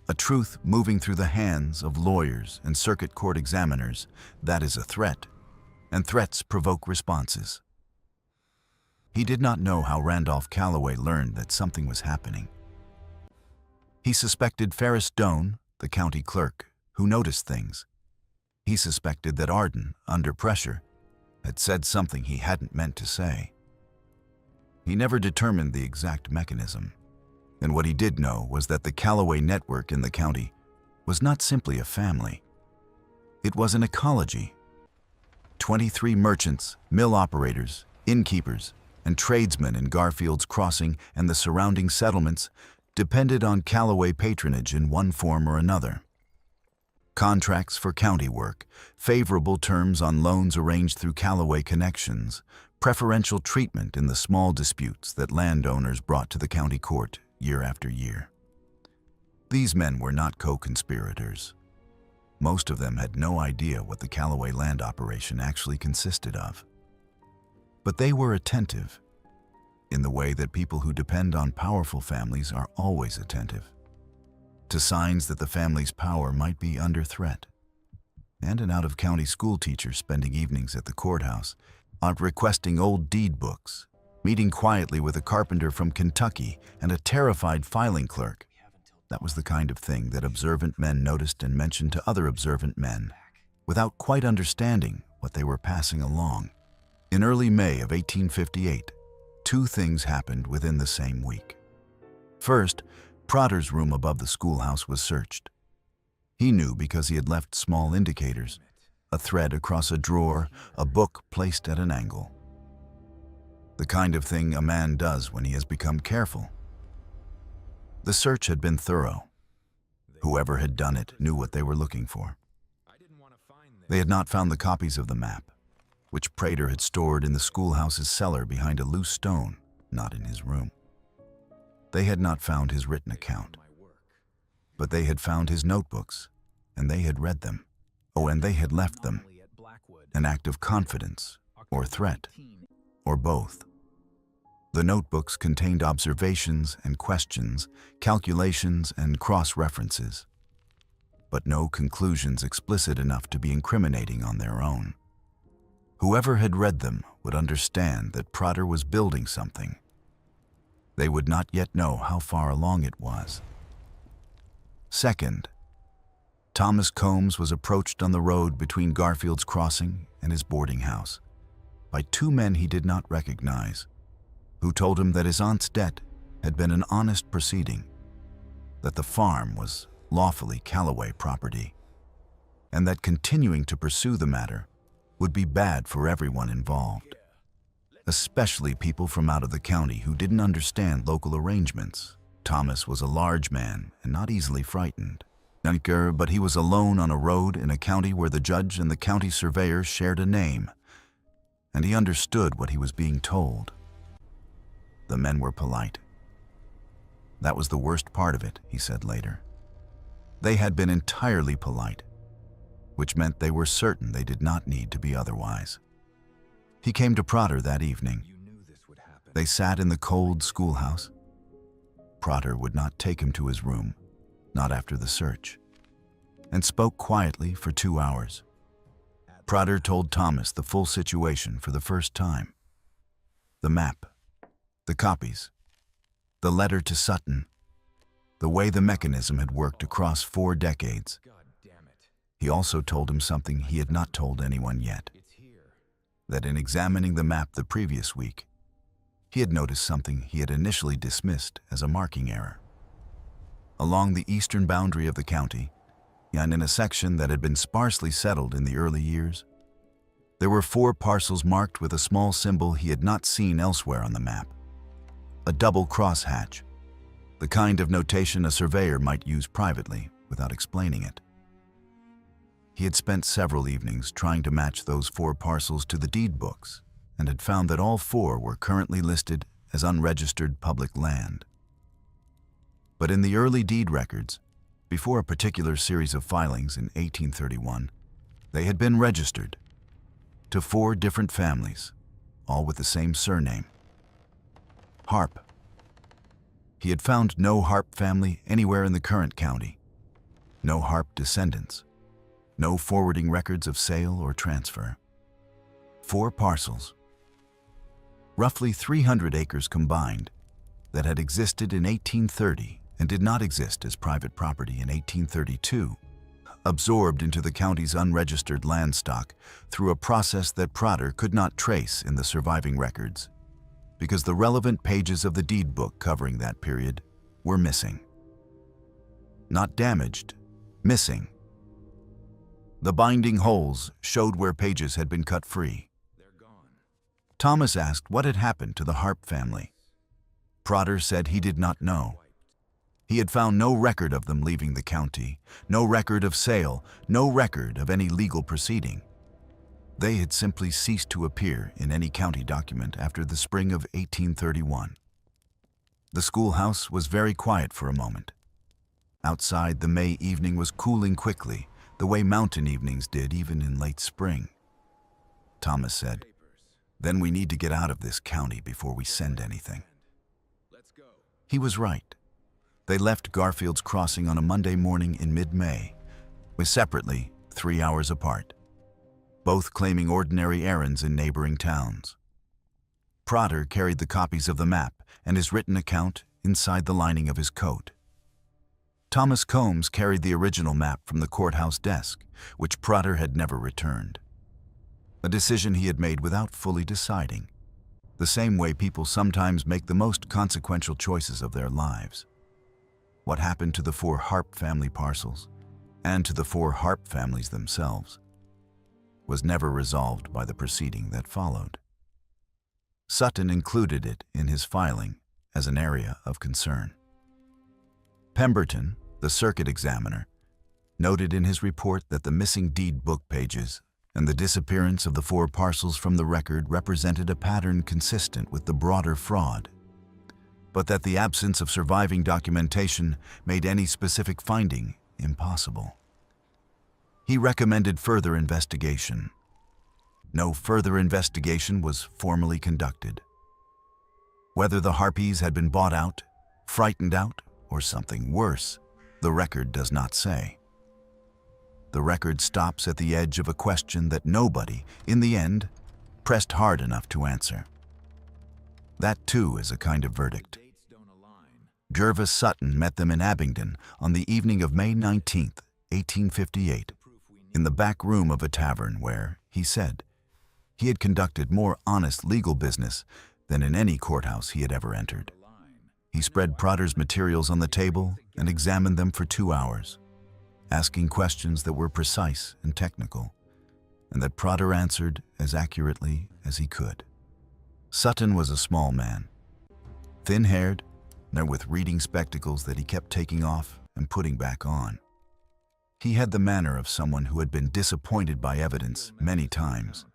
A truth moving through the hands of lawyers and circuit court examiners, that is a threat, and threats provoke responses. He did not know how Randolph Calloway learned that something was happening. He suspected Ferris Doane, the county clerk, who noticed things. He suspected that Arden, under pressure, had said something he hadn't meant to say. He never determined the exact mechanism, and what he did know was that the Calloway network in the county was not simply a family. It was an ecology. 23 merchants, mill operators, innkeepers, and tradesmen in Garfield's Crossing and the surrounding settlements depended on Calloway patronage in one form or another. Contracts for county work, favorable terms on loans arranged through Calloway connections, preferential treatment in the small disputes that landowners brought to the county court year after year. These men were not co-conspirators. Most of them had no idea what the Calloway land operation actually consisted of. But they were attentive, in the way that people who depend on powerful families are always attentive, to signs that the family's power might be under threat. And an out-of-county school teacher spending evenings at the courthouse, out requesting old deed books, meeting quietly with a carpenter from Kentucky and a terrified filing clerk. That was the kind of thing that observant men noticed and mentioned to other observant men, without quite understanding what they were passing along. In early May of 1858, two things happened within the same week. First, Protter's room above the schoolhouse was searched. He knew because he had left small indicators, a thread across a drawer, a book placed at an angle. The kind of thing a man does when he has become careful. The search had been thorough. Whoever had done it knew what they were looking for. They had not found the copies of the map, which Prater had stored in the schoolhouse's cellar behind a loose stone, not in his room. They had not found his written account, but they had found his notebooks, and they had read them. Oh, and they had left them, an act of confidence or threat, or both. The notebooks contained observations and questions, calculations and cross-references, but no conclusions explicit enough to be incriminating on their own. Whoever had read them would understand that Prater was building something. They would not yet know how far along it was. Second, Thomas Combs was approached on the road between Garfield's Crossing and his boarding house by two men he did not recognize, who told him that his aunt's debt had been an honest proceeding, that the farm was lawfully Calloway property, and that continuing to pursue the matter would be bad for everyone involved, especially people from out of the county who didn't understand local arrangements. Thomas was a large man and not easily frightened, but he was alone on a road in a county where the judge and the county surveyor shared a name, and he understood what he was being told. The men were polite. That was the worst part of it, he said later. They had been entirely polite, which meant they were certain they did not need to be otherwise. He came to Prater that evening. They sat in the cold schoolhouse. Prater would not take him to his room, not after the search, and spoke quietly for 2 hours. Prater told Thomas the full situation for the first time. The map, the copies, the letter to Sutton, the way the mechanism had worked across 4 decades. He also told him something he had not told anyone yet, that in examining the map the previous week, he had noticed something he had initially dismissed as a marking error. Along the eastern boundary of the county, and in a section that had been sparsely settled in the early years, there were 4 parcels marked with a small symbol he had not seen elsewhere on the map, a double crosshatch, the kind of notation a surveyor might use privately without explaining it. He had spent several evenings trying to match those 4 parcels to the deed books and had found that all 4 were currently listed as unregistered public land. But in the early deed records, before a particular series of filings in 1831, they had been registered to 4 different families, all with the same surname. Harp. He had found no Harp family anywhere in the current county. No Harp descendants. No forwarding records of sale or transfer. 4 parcels. Roughly 300 acres combined that had existed in 1830 and did not exist as private property in 1832, absorbed into the county's unregistered land stock through a process that Prater could not trace in the surviving records, because the relevant pages of the deed book covering that period were missing. Not damaged, missing. The binding holes showed where pages had been cut free. Thomas asked what had happened to the Harp family. Prater said he did not know. He had found no record of them leaving the county, no record of sale, no record of any legal proceeding. They had simply ceased to appear in any county document after the spring of 1831. The schoolhouse was very quiet for a moment. Outside, the May evening was cooling quickly, the way mountain evenings did even in late spring. Thomas said, "Then we need to get out of this county before we send anything." He was right. They left Garfield's Crossing on a Monday morning in mid-May, with separately 3 hours apart, both claiming ordinary errands in neighboring towns. Prater carried the copies of the map and his written account inside the lining of his coat. Thomas Combs carried the original map from the courthouse desk, which Prater had never returned. A decision he had made without fully deciding, the same way people sometimes make the most consequential choices of their lives. What happened to the 4 Harp family parcels, and to the 4 Harp families themselves, was never resolved by the proceeding that followed. Sutton included it in his filing as an area of concern. Pemberton, the circuit examiner, noted in his report that the missing deed book pages and the disappearance of the 4 parcels from the record represented a pattern consistent with the broader fraud, but that the absence of surviving documentation made any specific finding impossible. He recommended further investigation. No further investigation was formally conducted. Whether the Harpies had been bought out, frightened out, or something worse, the record does not say. The record stops at the edge of a question that nobody, in the end, pressed hard enough to answer. That, too, is a kind of verdict. Jervis Sutton met them in Abingdon on the evening of May 19, 1858, in the back room of a tavern where, he said, he had conducted more honest legal business than in any courthouse he had ever entered. He spread Prater's materials on the table and examined them for 2 hours, asking questions that were precise and technical, and that Prater answered as accurately as he could. Sutton was a small man, thin-haired, and with reading spectacles that he kept taking off and putting back on. He had the manner of someone who had been disappointed by evidence many times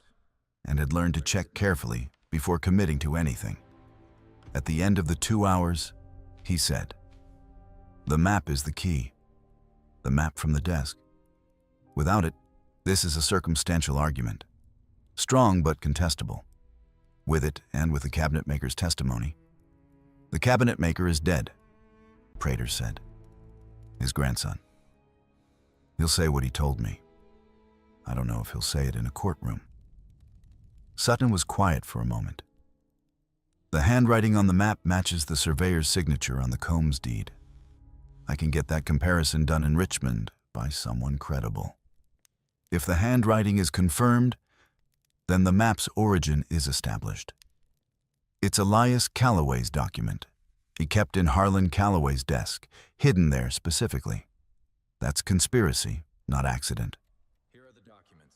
and had learned to check carefully before committing to anything. At the end of the 2 hours, he said, "The map is the key. The map from the desk. Without it, this is a circumstantial argument. Strong but contestable. With it, and with the cabinet maker's testimony. The cabinet maker is dead," Prater said. "His grandson. He'll say what he told me. I don't know if he'll say it in a courtroom." Sutton was quiet for a moment. "The handwriting on the map matches the surveyor's signature on the Combs deed. I can get that comparison done in Richmond by someone credible. If the handwriting is confirmed, then the map's origin is established. It's Elias Calloway's document. He kept in Harlan Calloway's desk, hidden there specifically. That's conspiracy, not accident."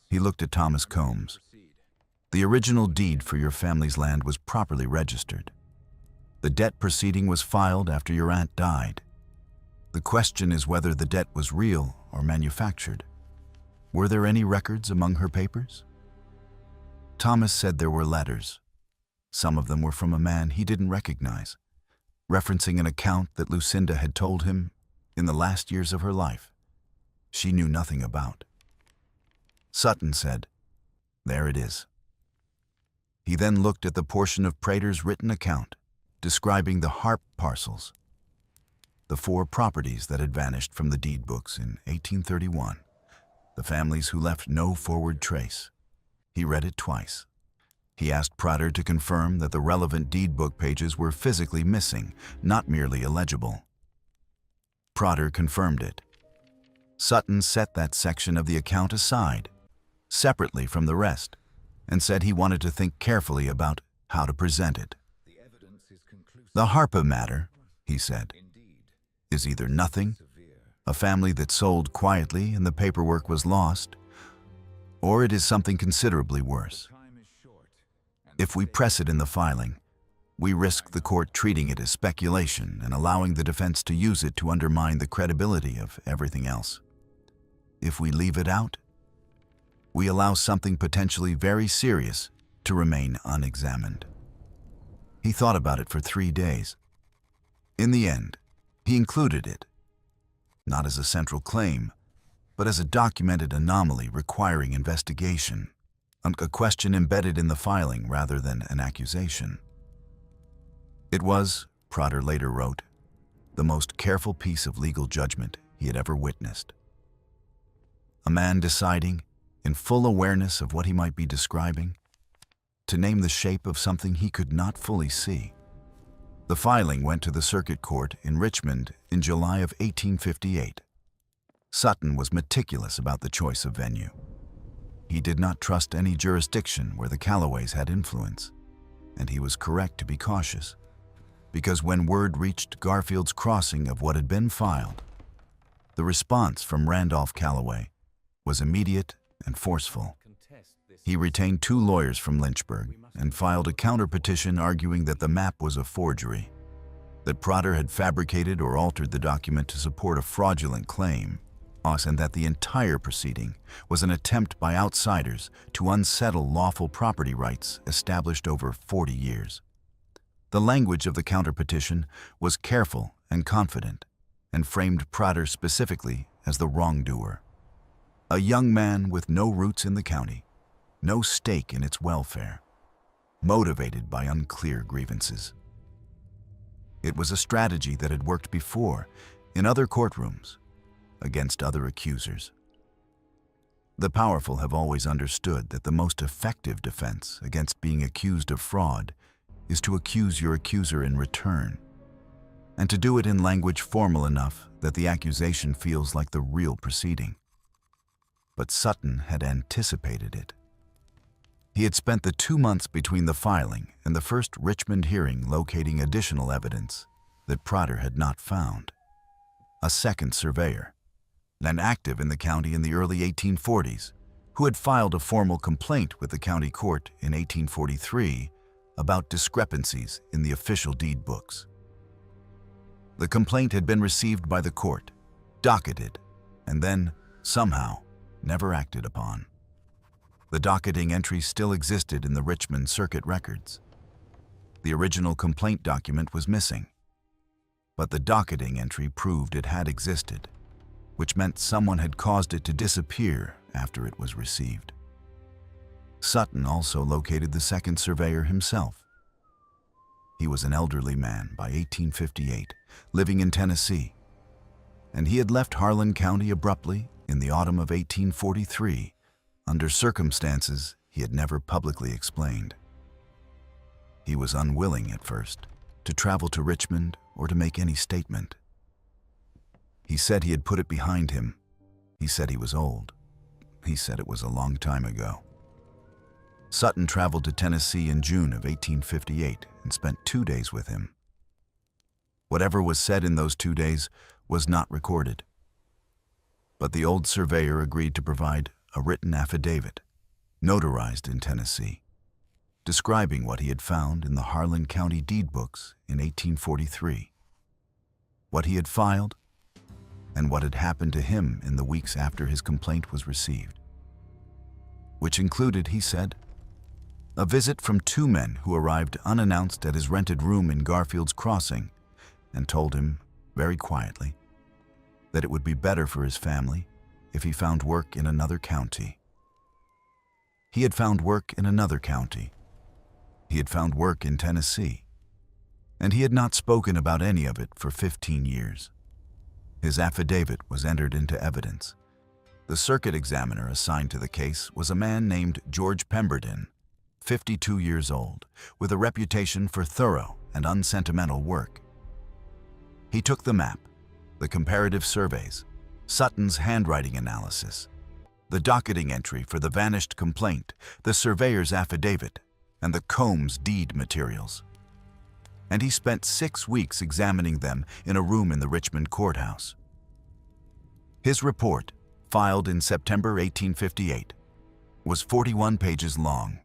He looked at Thomas Combs. "The original deed for your family's land was properly registered. The debt proceeding was filed after your aunt died. The question is whether the debt was real or manufactured. Were there any records among her papers?" Thomas said there were letters. Some of them were from a man he didn't recognize, referencing an account that Lucinda had told him in the last years of her life she knew nothing about. Sutton said, "There it is." He then looked at the portion of Prater's written account describing the Harp parcels, the 4 properties that had vanished from the deed books in 1831, the families who left no forward trace. He read it twice. He asked Prater to confirm that the relevant deed book pages were physically missing, not merely illegible. Prater confirmed it. Sutton set that section of the account aside, separately from the rest, and said he wanted to think carefully about how to present it. The Harpa matter, he said, is either nothing, a family that sold quietly and the paperwork was lost, or it is something considerably worse. If we press it in the filing, we risk the court treating it as speculation and allowing the defense to use it to undermine the credibility of everything else. If we leave it out, we allow something potentially very serious to remain unexamined. He thought about it for 3 days. In the end, he included it, not as a central claim, but as a documented anomaly requiring investigation, a question embedded in the filing rather than an accusation. It was, Prater later wrote, the most careful piece of legal judgment he had ever witnessed. A man deciding, in full awareness of what he might be describing, to name the shape of something he could not fully see. The filing went to the Circuit Court in Richmond in July of 1858. Sutton was meticulous about the choice of venue. He did not trust any jurisdiction where the Calloways had influence, and he was correct to be cautious, because when word reached Garfield's Crossing of what had been filed, the response from Randolph Calloway was immediate and forceful. He retained 2 lawyers from Lynchburg and filed a counter-petition arguing that the map was a forgery, that Prater had fabricated or altered the document to support a fraudulent claim, and that the entire proceeding was an attempt by outsiders to unsettle lawful property rights established over 40 years. The language of the counter-petition was careful and confident, and framed Prater specifically as the wrongdoer. A young man with no roots in the county, no stake in its welfare, motivated by unclear grievances. It was a strategy that had worked before in other courtrooms against other accusers. The powerful have always understood that the most effective defense against being accused of fraud is to accuse your accuser in return, and to do it in language formal enough that the accusation feels like the real proceeding. But Sutton had anticipated it. He had spent the 2 months between the filing and the first Richmond hearing locating additional evidence that Prater had not found. A second surveyor, then active in the county in the early 1840s, who had filed a formal complaint with the county court in 1843 about discrepancies in the official deed books. The complaint had been received by the court, docketed, and then, somehow, never acted upon. The docketing entry still existed in the Richmond Circuit records. The original complaint document was missing, but the docketing entry proved it had existed, which meant someone had caused it to disappear after it was received. Sutton also located the second surveyor himself. He was an elderly man by 1858, living in Tennessee, and he had left Harlan County abruptly in the autumn of 1843 under circumstances he had never publicly explained. He was unwilling at first to travel to Richmond or to make any statement. He said he had put it behind him. He said he was old. He said it was a long time ago. Sutton traveled to Tennessee in June of 1858 and spent 2 days with him. Whatever was said in those 2 days was not recorded, but the old surveyor agreed to provide a written affidavit, notarized in Tennessee, describing what he had found in the Harlan County deed books in 1843, what he had filed, and what had happened to him in the weeks after his complaint was received, which included, he said, a visit from 2 men who arrived unannounced at his rented room in Garfield's Crossing and told him, very quietly, that it would be better for his family if he found work in another county. He had found work in another county, He had found work in Tennessee, and he had not spoken about any of it for 15 years. His affidavit was entered into evidence. The circuit examiner assigned to the case was a man named George Pemberton, 52 years old, with a reputation for thorough and unsentimental work. He took the map, the comparative surveys, Sutton's handwriting analysis, the docketing entry for the vanished complaint, the surveyor's affidavit, and the Combs deed materials. And he spent 6 weeks examining them in a room in the Richmond courthouse. His report, filed in September 1858, was 41 pages long.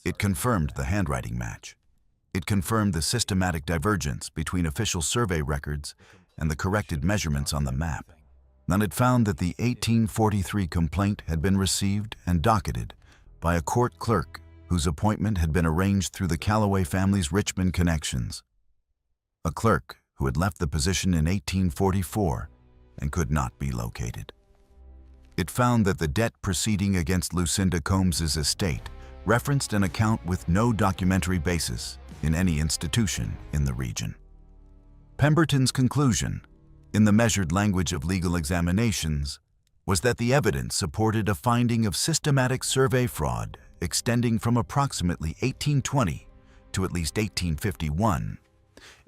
It confirmed the handwriting match. It confirmed the systematic divergence between official survey records and the corrected measurements on the map. And it found that the 1843 complaint had been received and docketed by a court clerk whose appointment had been arranged through the Calloway family's Richmond connections. A clerk who had left the position in 1844 and could not be located. It found that the debt proceeding against Lucinda Combs's estate referenced an account with no documentary basis in any institution in the region. Pemberton's conclusion, in the measured language of legal examinations, was that the evidence supported a finding of systematic survey fraud extending from approximately 1820 to at least 1851,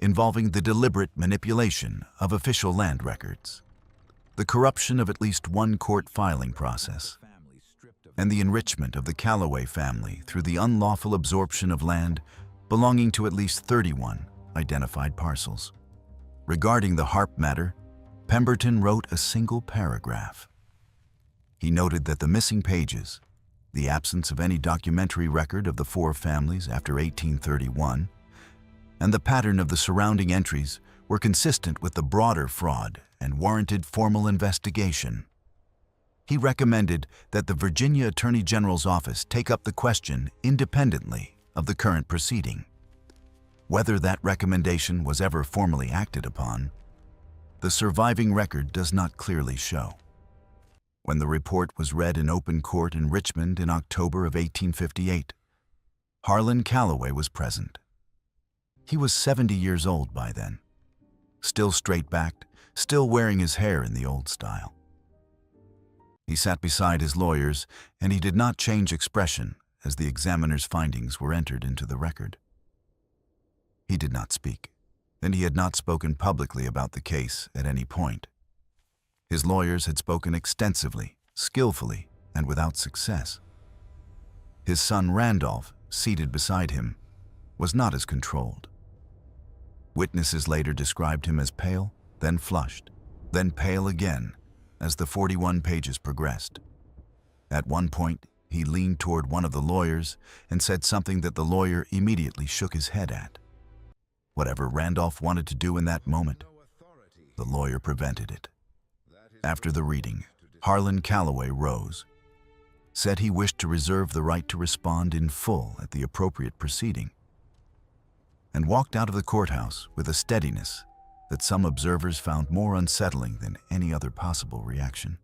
involving the deliberate manipulation of official land records, the corruption of at least one court filing process, and the enrichment of the Calloway family through the unlawful absorption of land belonging to at least 31 identified parcels. Regarding the Harp matter, Pemberton wrote a single paragraph. He noted that the missing pages, the absence of any documentary record of the 4 families after 1831, and the pattern of the surrounding entries were consistent with the broader fraud and warranted formal investigation. He recommended that the Virginia Attorney General's office take up the question independently of the current proceeding. Whether that recommendation was ever formally acted upon, the surviving record does not clearly show. When the report was read in open court in Richmond in October of 1858, Harlan Calloway was present. He was 70 years old by then, still straight-backed, still wearing his hair in the old style. He sat beside his lawyers, and he did not change expression as the examiner's findings were entered into the record. He did not speak, and he had not spoken publicly about the case at any point. His lawyers had spoken extensively, skillfully, and without success. His son Randolph, seated beside him, was not as controlled. Witnesses later described him as pale, then flushed, then pale again as the 41 pages progressed. At one point, he leaned toward one of the lawyers and said something that the lawyer immediately shook his head at. Whatever Randolph wanted to do in that moment, the lawyer prevented it. After the reading, Harlan Calloway rose, said he wished to reserve the right to respond in full at the appropriate proceeding, and walked out of the courthouse with a steadiness that some observers found more unsettling than any other possible reaction.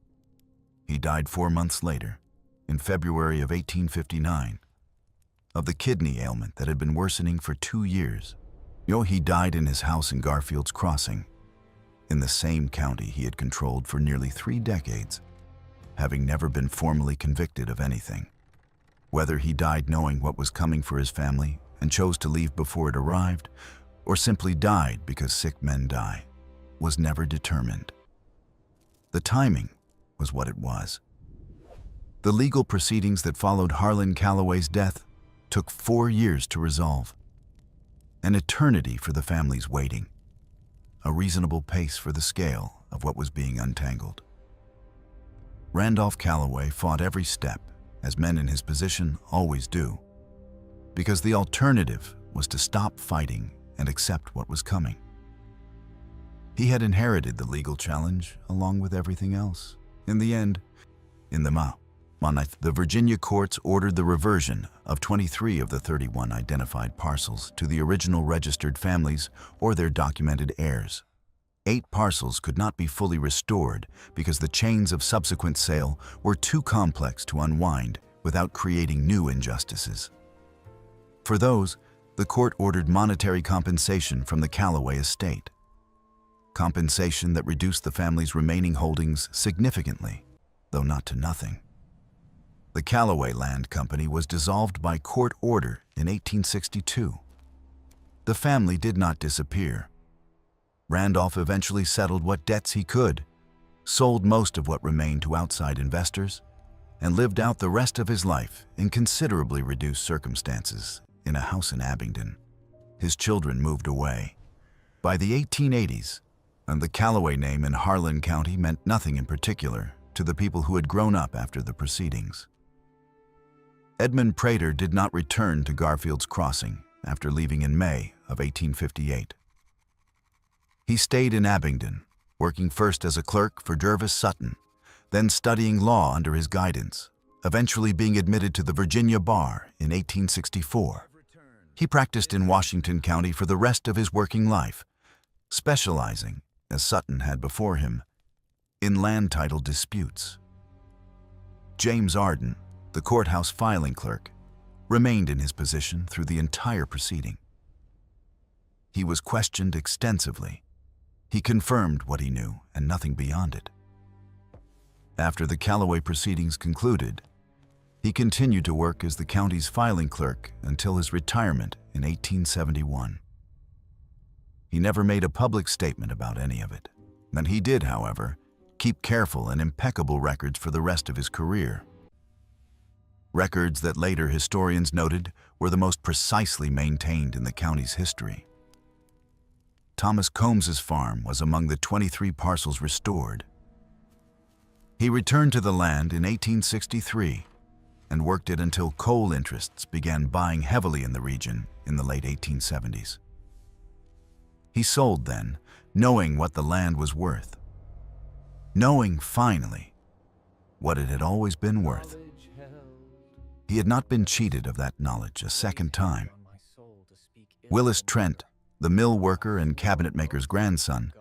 He died 4 months later, in February of 1859, of the kidney ailment that had been worsening for 2 years. He died in his house in Garfield's Crossing, in the same county he had controlled for nearly 3 decades, having never been formally convicted of anything. Whether he died knowing what was coming for his family and chose to leave before it arrived, or simply died because sick men die, was never determined. The timing was what it was. The legal proceedings that followed Harlan Calloway's death took 4 years to resolve. An eternity for the family's waiting, a reasonable pace for the scale of what was being untangled. Randolph Calloway fought every step, as men in his position always do, because the alternative was to stop fighting and accept what was coming. He had inherited the legal challenge along with everything else. In the end, the Virginia courts ordered the reversion of 23 of the 31 identified parcels to the original registered families or their documented heirs. 8 parcels could not be fully restored because the chains of subsequent sale were too complex to unwind without creating new injustices. For those, the court ordered monetary compensation from the Callaway estate. Compensation that reduced the family's remaining holdings significantly, though not to nothing. The Callaway Land Company was dissolved by court order in 1862. The family did not disappear. Randolph eventually settled what debts he could, sold most of what remained to outside investors, and lived out the rest of his life in considerably reduced circumstances in a house in Abingdon. His children moved away. By the 1880s, and the Callaway name in Harlan County meant nothing in particular to the people who had grown up after the proceedings. Edmund Prater did not return to Garfield's Crossing after leaving in May of 1858. He stayed in Abingdon, working first as a clerk for Jervis Sutton, then studying law under his guidance, eventually being admitted to the Virginia bar in 1864. He practiced in Washington County for the rest of his working life, specializing, as Sutton had before him, in land title disputes. James Arden, the courthouse filing clerk, remained in his position through the entire proceeding. He was questioned extensively. He confirmed what he knew and nothing beyond it. After the Callaway proceedings concluded, he continued to work as the county's filing clerk until his retirement in 1871. He never made a public statement about any of it, and he did, however, keep careful and impeccable records for the rest of his career. Records that later historians noted were the most precisely maintained in the county's history. Thomas Combs's farm was among the 23 parcels restored. He returned to the land in 1863 and worked it until coal interests began buying heavily in the region in the late 1870s. He sold then, knowing what the land was worth. Knowing, finally, what it had always been worth. He had not been cheated of that knowledge a second time. Willis Trent, the mill worker and cabinet maker's grandson,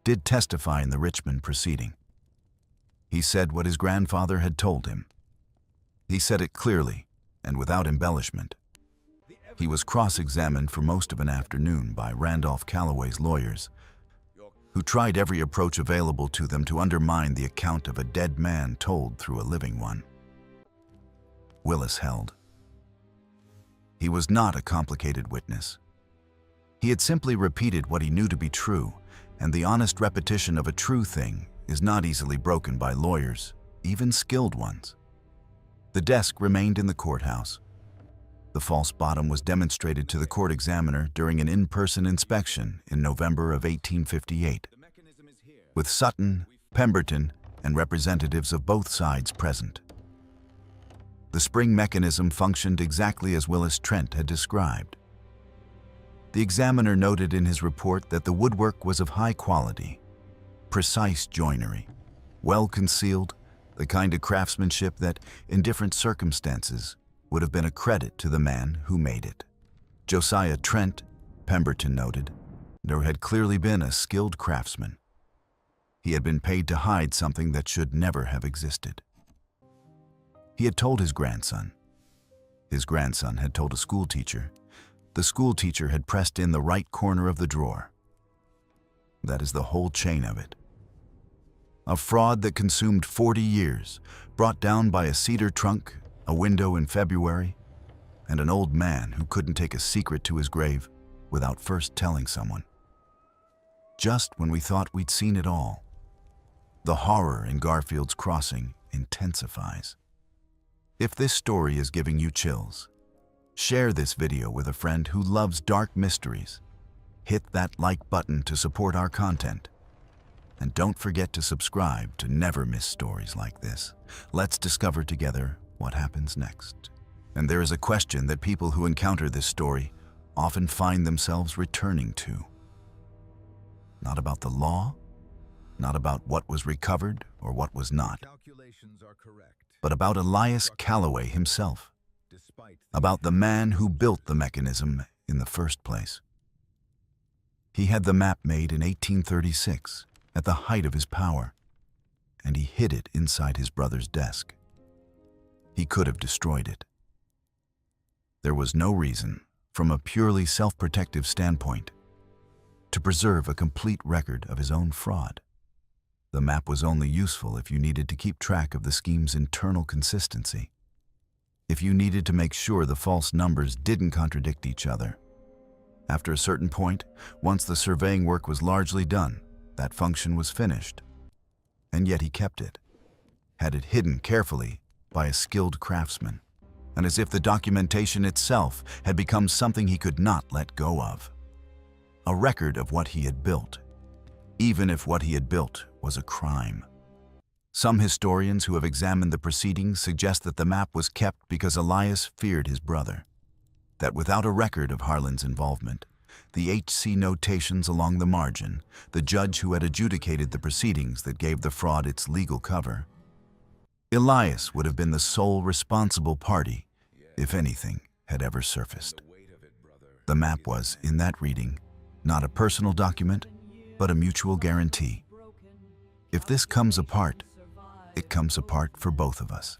did testify in the Richmond proceeding. He said what his grandfather had told him. He said it clearly and without embellishment. He was cross-examined for most of an afternoon by Randolph Callaway's lawyers, who tried every approach available to them to undermine the account of a dead man told through a living one. Willis held. He was not a complicated witness. He had simply repeated what he knew to be true, and the honest repetition of a true thing is not easily broken by lawyers, even skilled ones. The desk remained in the courthouse. The false bottom was demonstrated to the court examiner during an in-person inspection in November of 1858, with Sutton, Pemberton, and representatives of both sides present. The spring mechanism functioned exactly as Willis Trent had described. The examiner noted in his report that the woodwork was of high quality, precise joinery, well concealed, the kind of craftsmanship that, in different circumstances, would have been a credit to the man who made it. Josiah Trent, Pemberton noted, there had clearly been a skilled craftsman. He had been paid to hide something that should never have existed. He had told his grandson. His grandson had told a schoolteacher. The schoolteacher had pressed in the right corner of the drawer. That is the whole chain of it. A fraud that consumed 40 years, brought down by a cedar trunk, a window in February, and an old man who couldn't take a secret to his grave without first telling someone. Just when we thought we'd seen it all, the horror in Garfield's Crossing intensifies. If this story is giving you chills, share this video with a friend who loves dark mysteries. Hit that like button to support our content. And don't forget to subscribe to never miss stories like this. Let's discover together what happens next. And there is a question that people who encounter this story often find themselves returning to. Not about the law, not about what was recovered or what was not, but about Elias Callaway himself, about the man who built the mechanism in the first place. He had the map made in 1836, at the height of his power, and he hid it inside his brother's desk. He could have destroyed it. There was no reason, from a purely self-protective standpoint, to preserve a complete record of his own fraud. The map was only useful if you needed to keep track of the scheme's internal consistency, if you needed to make sure the false numbers didn't contradict each other. After a certain point, once the surveying work was largely done, that function was finished. And yet he kept it, had it hidden carefully by a skilled craftsman, and as if the documentation itself had become something he could not let go of. A record of what he had built, even if what he had built was a crime. Some historians who have examined the proceedings suggest that the map was kept because Elias feared his brother, that without a record of Harlan's involvement, the HC notations along the margin, the judge who had adjudicated the proceedings that gave the fraud its legal cover, Elias would have been the sole responsible party if anything had ever surfaced. The map was, in that reading, not a personal document, but a mutual guarantee. If this comes apart, it comes apart for both of us.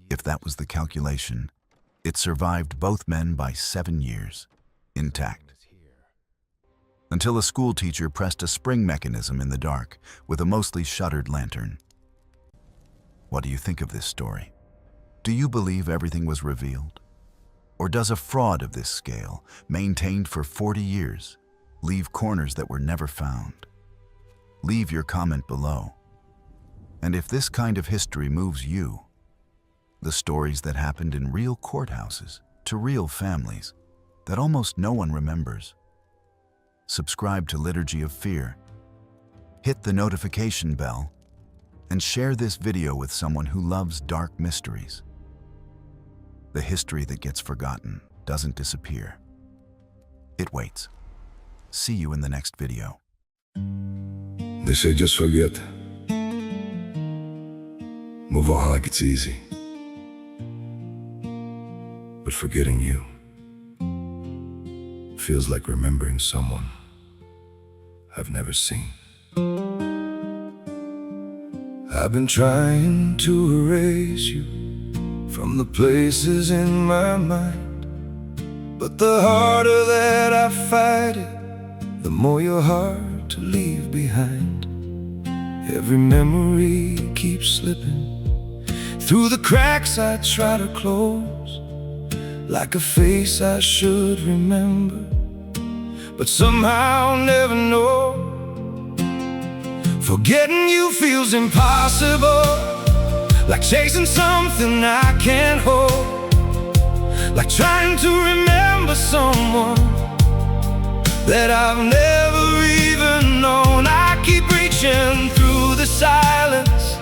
If that was the calculation, it survived both men by 7 years, intact. Until a school teacher pressed a spring mechanism in the dark with a mostly shuttered lantern. What do you think of this story? Do you believe everything was revealed? Or does a fraud of this scale, maintained for 40 years, leave corners that were never found? Leave your comment below. And if this kind of history moves you, the stories that happened in real courthouses, to real families, that almost no one remembers. Subscribe to Liturgy of Fear, hit the notification bell, and share this video with someone who loves dark mysteries. The history that gets forgotten doesn't disappear. It waits. See you in the next video. They say just forget. Move on like it's easy. But forgetting you feels like remembering someone I've never seen. I've been trying to erase you from the places in my mind, but the harder that I fight it, the more you're hard to leave behind. Every memory keeps slipping through the cracks I try to close, like a face I should remember, but somehow never know. Forgetting you feels impossible, like chasing something I can't hold, like trying to remember someone that I've never even known. I keep reaching through the silence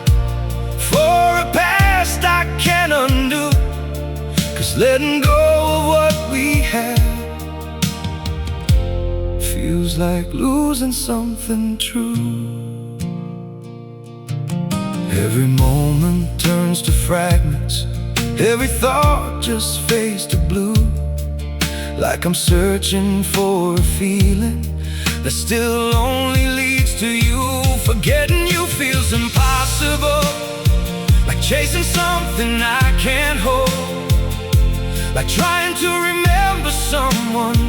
for a past I can't undo, 'cause letting go of what we had feels like losing something true. Every moment turns to fragments, every thought just fades to blue, like I'm searching for a feeling that still only leads to you. Forgetting you feels impossible, like chasing something I can't hold, like trying to remember someone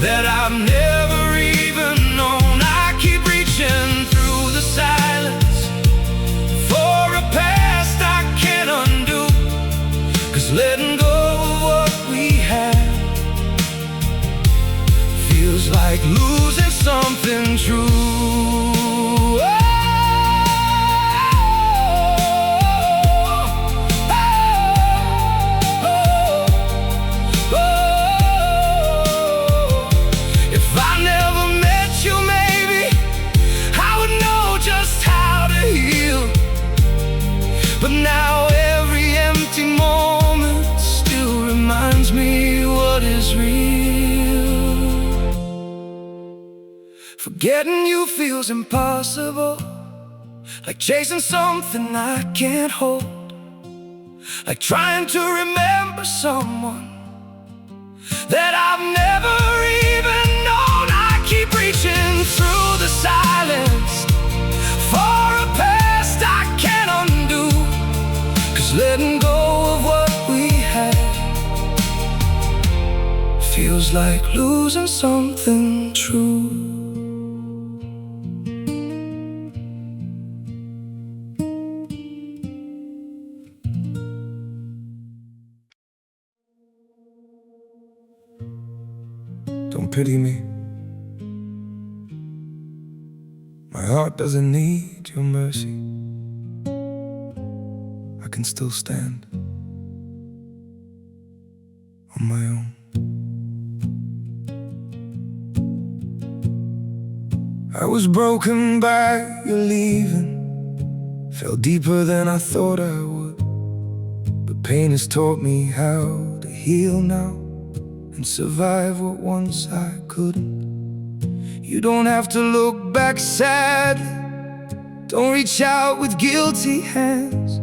that I've never even known. I keep reaching through the silence for a past I can't undo, 'cause letting go of what we had feels like losing something true. But now every empty moment still reminds me what is real. Forgetting you feels impossible, like chasing something I can't hold, like trying to remember someone that I've never even known. I keep reaching through the silence for a past I can't undo, 'cause letting go of what we had feels like losing something true. Don't pity me. My heart doesn't need your mercy. I can still stand on my own. I was broken by your leaving, fell deeper than I thought I would. But pain has taught me how to heal now and survive what once I couldn't. You don't have to look back sadly, don't reach out with guilty hands.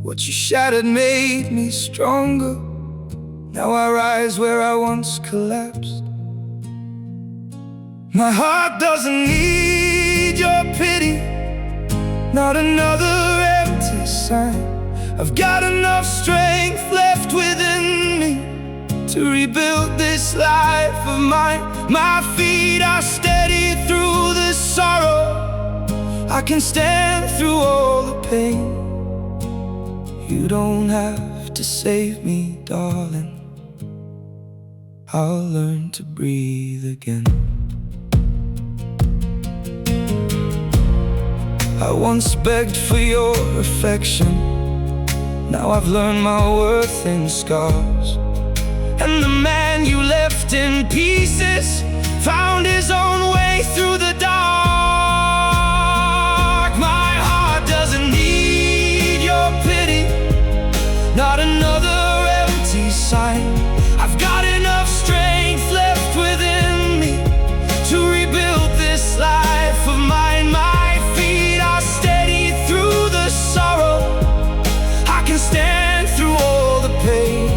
What you shattered made me stronger. Now I rise where I once collapsed. My heart doesn't need your pity, not another empty sign. I've got enough strength left within me to rebuild this life of mine. My feet are steady through the sorrow. I can stand through all the pain. You don't have to save me, darling. I'll learn to breathe again. I once begged for your affection. Now I've learned my worth in scars. And the man you left in pieces found his own way through the dark. My heart doesn't need your pity, not another empty sign. I've got enough strength left within me to rebuild this life of mine. My feet are steady through the sorrow. I can stand through all the pain.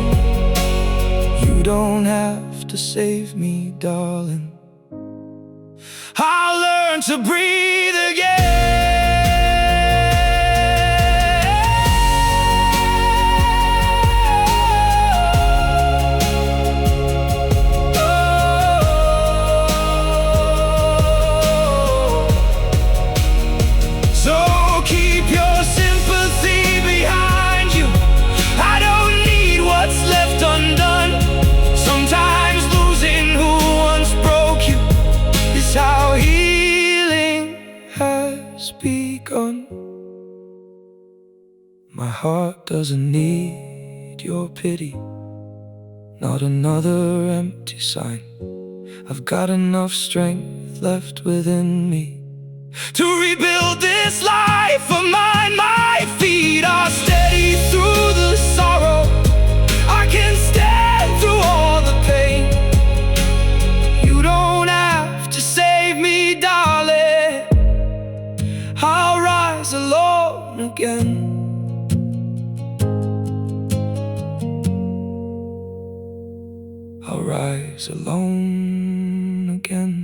You don't have to save me, darling. I'll learn to breathe again. So keep your sympathy behind you. I don't need what's left undone. Sometimes losing who once broke you is how healing has begun. My heart doesn't need your pity, not another empty sign. I've got enough strength left within me to rebuild this life of mine. My feet are steady through the sorrow. I can stand through all the pain. You don't have to save me, darling. I'll rise alone again. I'll rise alone again.